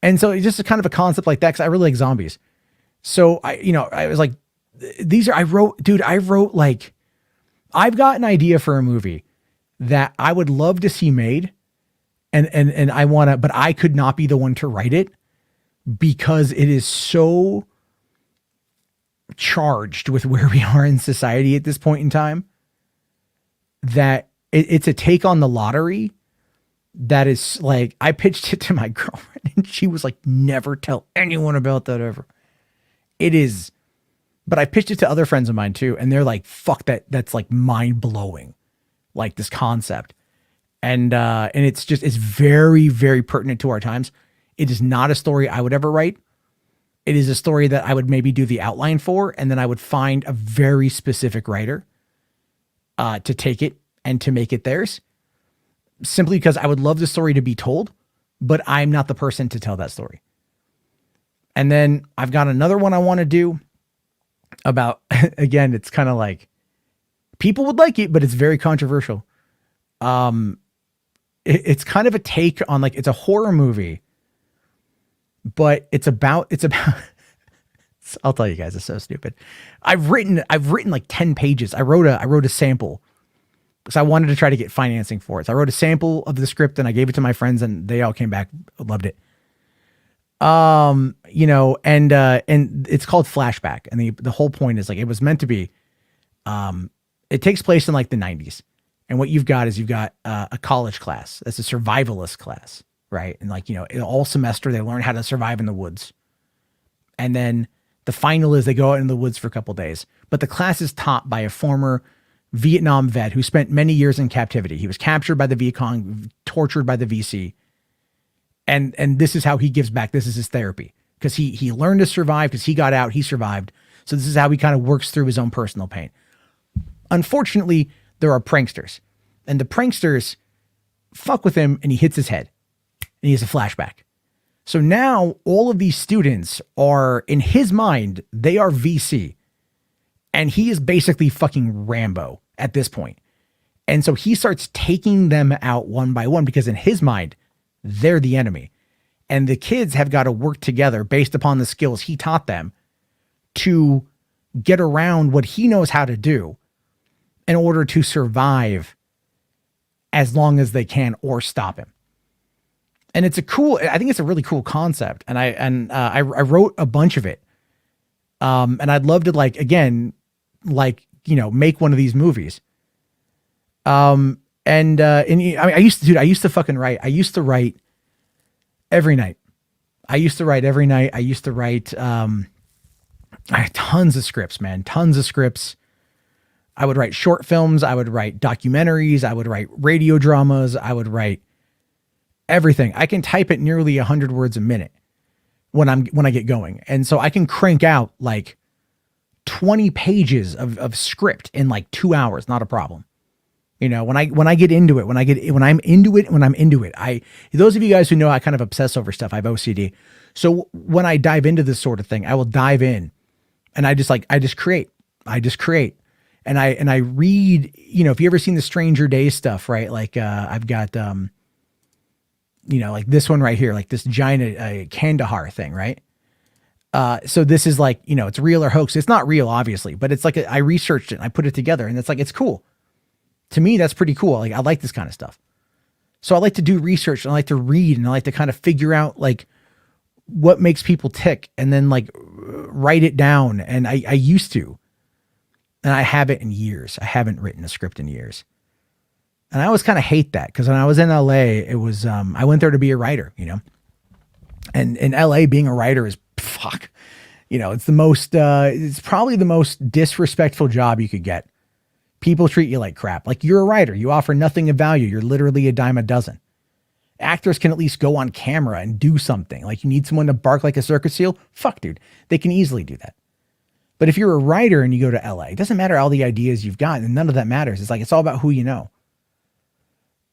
And so it's just a kind of a concept like that. Cause I really like zombies. So I was like, I've got an idea for a movie that I would love to see made. And I want to, but I could not be the one to write it because it is so charged with where we are in society at this point in time that it's a take on the lottery that is like, I pitched it to my girlfriend and she was like, never tell anyone about that ever. It is, but I pitched it to other friends of mine too. And they're like, fuck that. That's like mind blowing, like this concept. And it's very, very pertinent to our times. It is not a story I would ever write. It is a story that I would maybe do the outline for, and then I would find a very specific writer to take it and to make it theirs, simply because I would love the story to be told, but I'm not the person to tell that story. And then I've got another one I want to do about, again, it's kind of like people would like it, but it's very controversial. It's kind of a take on like, it's a horror movie, but it's about, I'll tell you guys, it's so stupid. I've written like 10 pages. I wrote a sample because I wanted to try to get financing for it. So I wrote a sample of the script and I gave it to my friends and they all came back, loved it. And it's called Flashback. And the whole point is like, it was meant to be, it takes place in like the 90s. And what you've got a college class. That's a survivalist class, right? And like, all semester they learn how to survive in the woods. And then the final is they go out in the woods for a couple days. But the class is taught by a former Vietnam vet who spent many years in captivity. He was captured by the Viet Cong, tortured by the VC. And this is how he gives back. This is his therapy. Because he learned to survive because he got out, he survived. So this is how he kind of works through his own personal pain. Unfortunately, there are pranksters, and the pranksters fuck with him and he hits his head and he has a flashback. So now all of these students are, in his mind, they are VC, and he is basically fucking Rambo at this point. And so he starts taking them out one by one because in his mind, they're the enemy. And the kids have got to work together based upon the skills he taught them to get around what he knows how to do in order to survive as long as they can or stop him. And I think it's a really cool concept. And I wrote a bunch of it. And I'd love to make one of these movies. I used to fucking write. I used to write every night. I had tons of scripts, man, tons of scripts. I would write short films. I would write documentaries. I would write radio dramas. I would write everything. I can type at nearly 100 words a minute when I get going. And so I can crank out like 20 pages of script in like 2 hours. Not a problem. When I get into it, when I'm into it, those of you guys who know, I kind of obsess over stuff. I have OCD. So when I dive into this sort of thing, I will dive in and I just create. And I read, if you ever seen the Stranger Days stuff, right? Like, I've got, like this one right here, like this giant Kandahar thing, right? So this is like, it's real or hoax. It's not real, obviously, but it's like I researched it and I put it together, and it's like, it's cool. To me, that's pretty cool. Like, I like this kind of stuff. So I like to do research, and I like to read, and I like to kind of figure out like what makes people tick, and then like write it down. And I used to, and I haven't in years. I haven't written a script in years. And I always kind of hate that, because when I was in LA, it was, I went there to be a writer, and in LA, being a writer is fuck, it's the most, it's probably the most disrespectful job you could get. People treat you like crap. Like, you're a writer. You offer nothing of value. You're literally a dime a dozen. Actors can at least go on camera and do something. Like, you need someone to bark like a circus seal. Fuck, dude. They can easily do that. But if you're a writer and you go to LA, it doesn't matter all the ideas you've got, and none of that matters. It's like, it's all about who you know.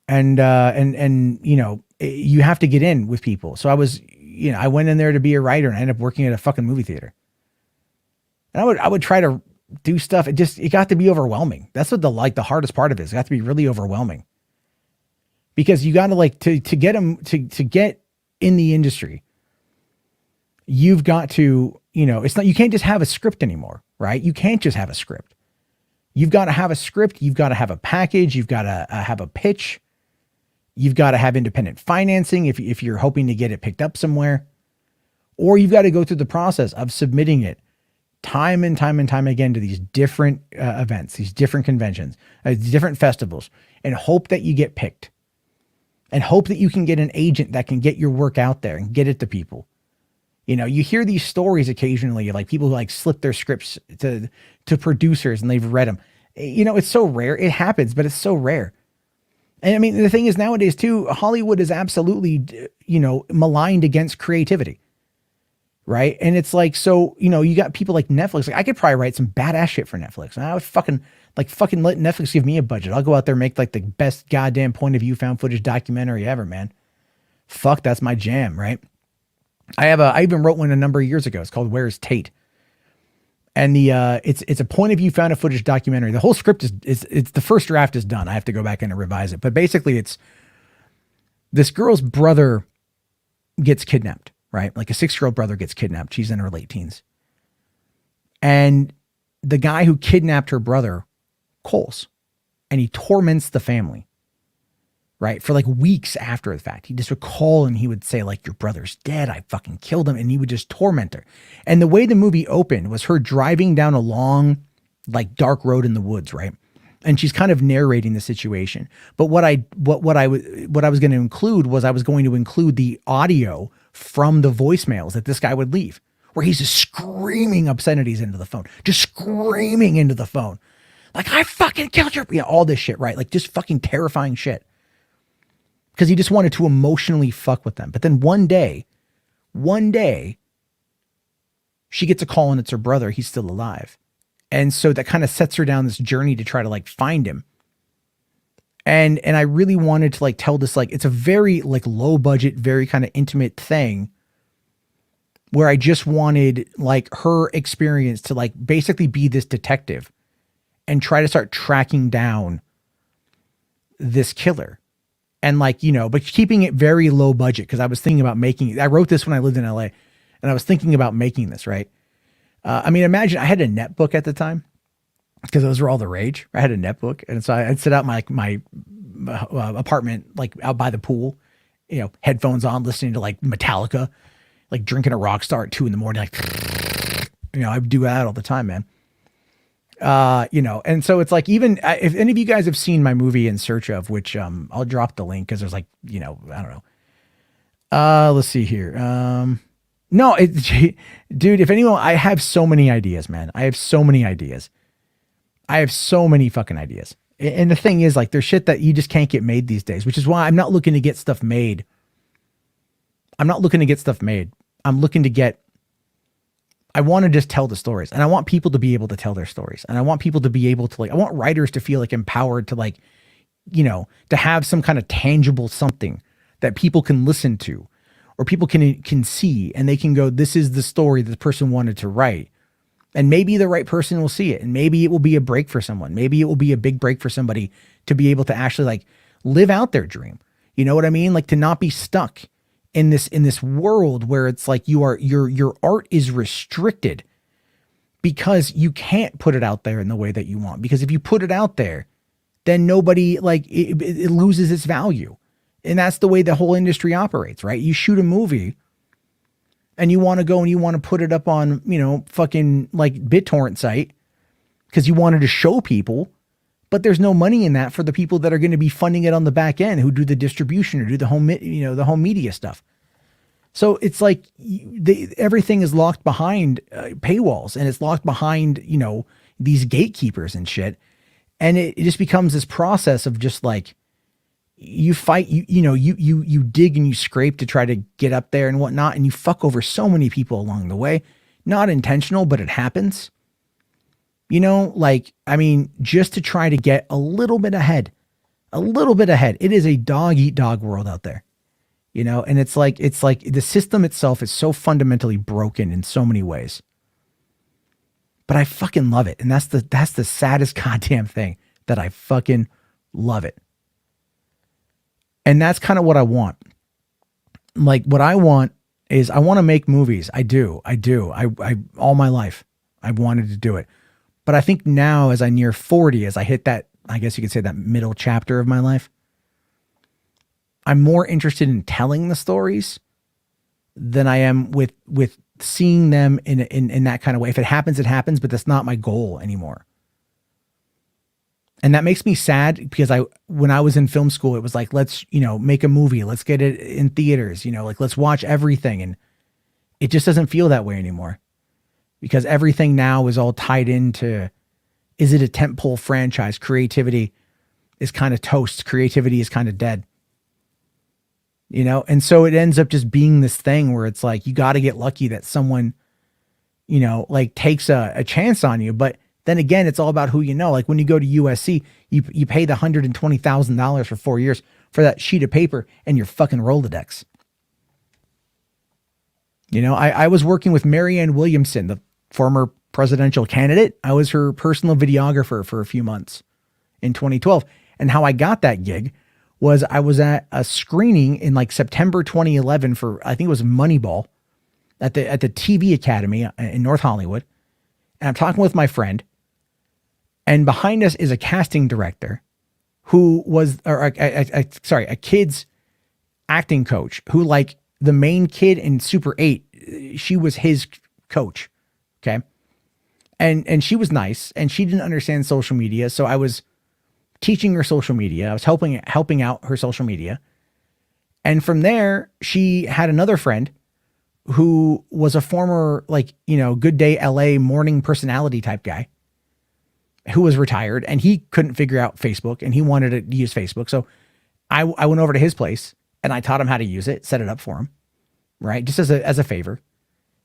And you have to get in with people. So I was, I went in there to be a writer, and I ended up working at a fucking movie theater. And I would try to do stuff. It got to be overwhelming. That's what the hardest part of it is. It got to be really overwhelming, because you got to like, to get them to get in the industry, you've got to, it's not, you can't just have a script anymore, right? You can't just have a script. You've got to have a script. You've got to have a package. You've got to have a pitch. You've got to have independent financing if you're hoping to get it picked up somewhere, or you've got to go through the process of submitting it time and time and time again to these different events, these different conventions, different festivals, and hope that you get picked, and hope that you can get an agent that can get your work out there and get it to people. You hear these stories occasionally of like people who like slip their scripts to producers and they've read them. It's so rare. It happens, but it's so rare. And I mean, the thing is, nowadays too, Hollywood is absolutely, maligned against creativity. Right. And it's like, so, you got people like Netflix. Like, I could probably write some badass shit for Netflix. And I would fucking let Netflix give me a budget. I'll go out there and make like the best goddamn point of view found footage documentary ever, man. Fuck, that's my jam. Right. I even wrote one a number of years ago. It's called Where's Tate? And it's a point of view found footage documentary. The whole script it's the first draft is done. I have to go back in and revise it. But basically, it's this girl's brother gets kidnapped. Right? Like, a 6-year-old brother gets kidnapped. She's in her late teens. And the guy who kidnapped her brother calls, and he torments the family, right? For like weeks after the fact. He just would call and he would say like, your brother's dead. I fucking killed him. And he would just torment her. And the way the movie opened was her driving down a long, like, dark road in the woods, right? And she's kind of narrating the situation. But what I was going to include was I was going to include the audio from the voicemails that this guy would leave, where he's just screaming obscenities into the phone, just screaming into the phone. Like, I fucking killed your, all this shit, right? Like, just fucking terrifying shit. Because he just wanted to emotionally fuck with them. But then one day, she gets a call and it's her brother. He's still alive. And so that kind of sets her down this journey to try to like find him. And I really wanted to like tell this, like, it's a very like low budget, very kind of intimate thing where I just wanted like her experience to like basically be this detective and try to start tracking down this killer. And like, but keeping it very low budget. Cause I was thinking about I wrote this when I lived in LA, and I was thinking about making this, right? I mean, imagine I had a netbook at the time, because those were all the rage. I had a netbook, and so I'd sit out my apartment, like out by the pool, headphones on, listening to like Metallica, like drinking a Rockstar at 2 a.m, like, I would do that all the time, man. And so it's like, even if any of you guys have seen my movie In Search Of, which I'll drop the link because there's like, I don't know. Let's see here. No, dude, if anyone, I have so many ideas, man. I have so many ideas. I have so many fucking ideas. And the thing is, like, there's shit that you just can't get made these days, which is why I'm not looking to get stuff made. I'm looking to get, I want to just tell the stories, and I want people to be able to tell their stories. And I want people to be able to, like, I want writers to feel like empowered to, like, to have some kind of tangible something that people can listen to, or people can see, and they can go, this is the story that the person wanted to write. And maybe the right person will see it, and maybe it will be a break for someone. Maybe it will be a big break for somebody to be able to actually like live out their dream. You know what I mean? Like, to not be stuck in this world where it's like your art is restricted because you can't put it out there in the way that you want. Because if you put it out there, then nobody, like, it loses its value. And that's the way the whole industry operates, right? You shoot a movie and you want to go and you want to put it up on, fucking like BitTorrent site because you wanted to show people, but there's no money in that for the people that are going to be funding it on the back end, who do the distribution or do the home, the home media stuff. So it's like everything is locked behind paywalls, and it's locked behind, these gatekeepers and shit. And it just becomes this process of just like, you fight, you dig and you scrape to try to get up there and whatnot. And you fuck over so many people along the way, not intentional, but it happens, just to try to get a little bit ahead. It is a dog eat dog world out there, and it's like the system itself is so fundamentally broken in so many ways, but I fucking love it. And that's the saddest goddamn thing, that I fucking love it. And that's kind of what I want. Like, what I want is, I want to make movies. I do. I all my life, I've wanted to do it. But I think now, as I near 40, as I hit that, I guess you could say, that middle chapter of my life, I'm more interested in telling the stories than I am with seeing them in that kind of way. If it happens, it happens, but that's not my goal anymore. And that makes me sad, because when I was in film school, it was like, let's, make a movie. Let's get it in theaters, like, let's watch everything. And it just doesn't feel that way anymore, because everything now is all tied into, is it a tentpole franchise? Creativity is kind of toast. Creativity is kind of dead, And so it ends up just being this thing where it's like, you got to get lucky that someone, like, takes a chance on you. But then again, it's all about who you know. Like, when you go to USC, you pay the $120,000 for 4 years for that sheet of paper and your fucking Rolodex. I was working with Marianne Williamson, the former presidential candidate. I was her personal videographer for a few months in 2012. And how I got that gig was, I was at a screening in like September 2011 for, I think it was Moneyball, at the TV Academy in North Hollywood. And I'm talking with my friend, and behind us is a casting director who was, a kid's acting coach, who, like, the main kid in Super 8, she was his coach. Okay. And she was nice, and she didn't understand social media. So I was teaching her social media. I was helping out her social media. And from there, she had another friend who was a former, like, Good Day LA morning personality type guy, who was retired, and he couldn't figure out Facebook, and he wanted to use Facebook. So I went over to his place, and I taught him how to use it, set it up for him, right? Just as a favor,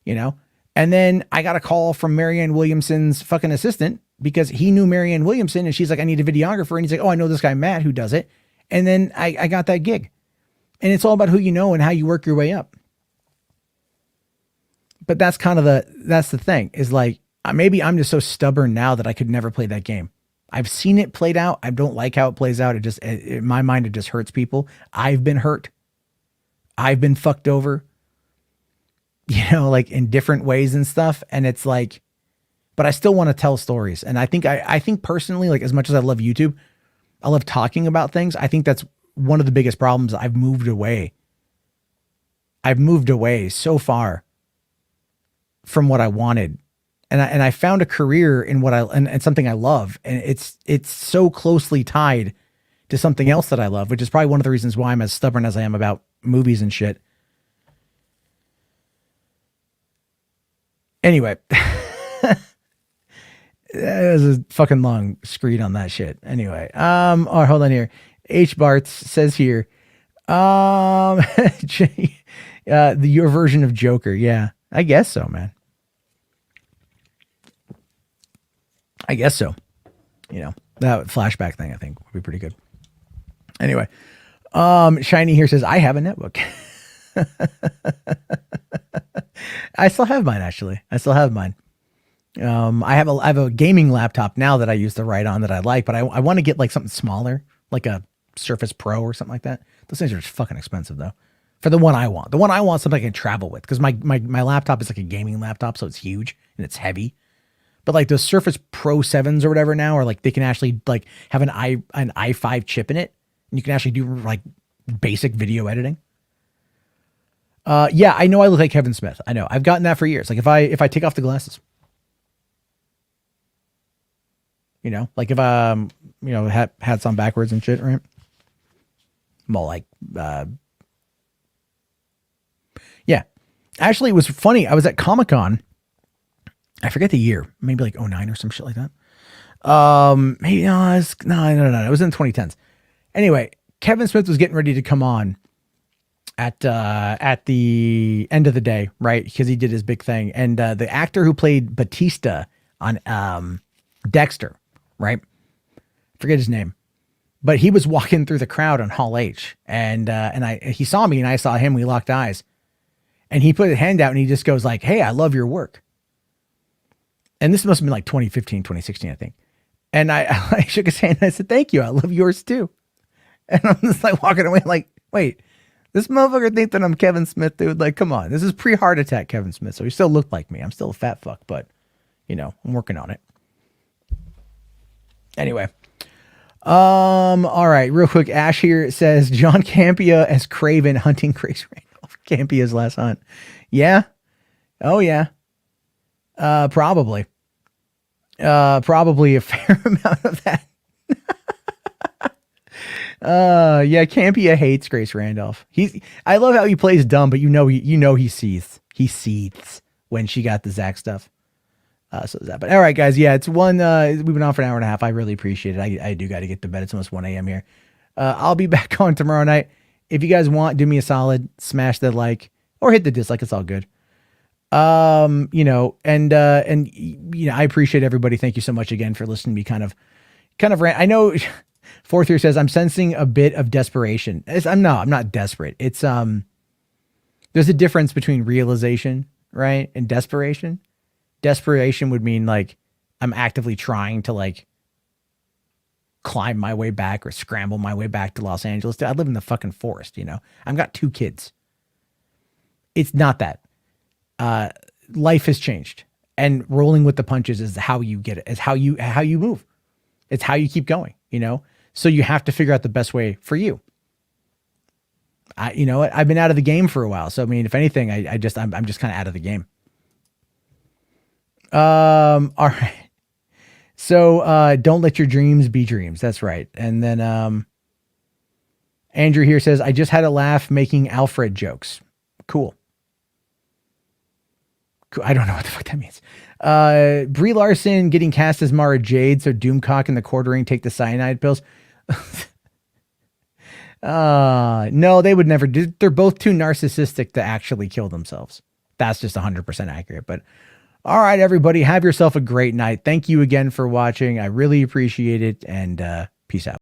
And then I got a call from Marianne Williamson's fucking assistant, because he knew Marianne Williamson, and she's like, I need a videographer. And he's like, oh, I know this guy, Matt, who does it. And then I got that gig. And it's all about who you know and how you work your way up. But that's kind of that's the thing, is like, maybe I'm just so stubborn now that I could never play that game. I've seen it played out. I don't like how it plays out. In my mind, it just hurts people. I've been hurt. I've been fucked over, like, in different ways and stuff. And it's like, but I still want to tell stories. And I think personally, like, as much as I love YouTube, I love talking about things. I think that's one of the biggest problems. I've moved away so far from what I wanted. And I found a career in what and something I love. And it's so closely tied to something else that I love, which is probably one of the reasons why I'm as stubborn as I am about movies and shit. Anyway, it was a fucking long screed on that shit. Anyway, all right, hold on here. H. Bartz says here, your version of Joker. Yeah, I guess so, man. I guess so. That flashback thing, I think, would be pretty good. Anyway, Shiny here says, I have a netbook. I still have mine, actually. I have a gaming laptop now that I used to write on that I like, but I want to get like something smaller, like a Surface Pro or something like that. Those things are just fucking expensive though. For the one I want. The one I want something I can travel with, because my laptop is like a gaming laptop, so it's huge and it's heavy. But like those Surface Pro 7s or whatever now, are like they can actually like have an i5 chip in it, and you can actually do like basic video editing. Yeah, I know I look like Kevin Smith. I know. I've gotten that for years. Like if I take off the glasses. You know, like if hats on backwards and shit, right? More like yeah. Actually, it was funny. I was at Comic-Con. I forget the year, maybe like 2009 or some shit like that. Maybe no, it was in the 2010s. Anyway, Kevin Smith was getting ready to come on at the end of the day, right? Because he did his big thing, and the actor who played Batista on Dexter, right? Forget his name, but he was walking through the crowd on Hall H, and he saw me and I saw him. We locked eyes, and he put his hand out and he just goes like, "Hey, I love your work." And this must have been like 2015, 2016, I think. And I shook his hand and I said, "Thank you. I love yours too." And I'm just like walking away like, wait, this motherfucker thinks that I'm Kevin Smith, dude. Like, come on. This is pre-heart attack Kevin Smith. So he still looked like me. I'm still a fat fuck, but you know, I'm working on it. Anyway. All right, real quick. Ash here says John Campea as Craven hunting Grace Randolph. Campea's last hunt. Yeah. Oh yeah. Probably a fair amount of that. Yeah, Campea hates Grace Randolph. I love how he plays dumb, but you know he seethes. He seethes when she got the Zack stuff. So that. But all right, guys. Yeah, it's one. We've been on for an hour and a half. I really appreciate it. I do got to get to bed. It's almost 1 a.m. here. I'll be back on tomorrow night. If you guys want, do me a solid, smash that like or hit the dislike. It's all good. And you know, I appreciate everybody. Thank you so much again for listening to me kind of rant. I know Fourth here says I'm sensing a bit of desperation. I'm not desperate. It's, there's a difference between realization, right? And desperation. Desperation would mean like, I'm actively trying to like climb my way back or scramble my way back to Los Angeles. I live in the fucking forest, you know, I've got 2 kids. It's not that. Life has changed, and rolling with the punches is how you get it. It's how you move. It's how you keep going, you know? So you have to figure out the best way for you. You know what? I've been out of the game for a while. So, I mean, if anything, I'm just kind of out of the game. All right. So, don't let your dreams be dreams. That's right. And then, Andrew here says, I just had a laugh making Alfred jokes. Cool. I don't know what the fuck that means. Brie Larson getting cast as Mara Jade, so Doomcock and the Quartering take the cyanide pills. No, they would never do. They're both too narcissistic to actually kill themselves. That's just 100% accurate. But all right, everybody, have yourself a great night. Thank you again for watching. I really appreciate it, and peace out.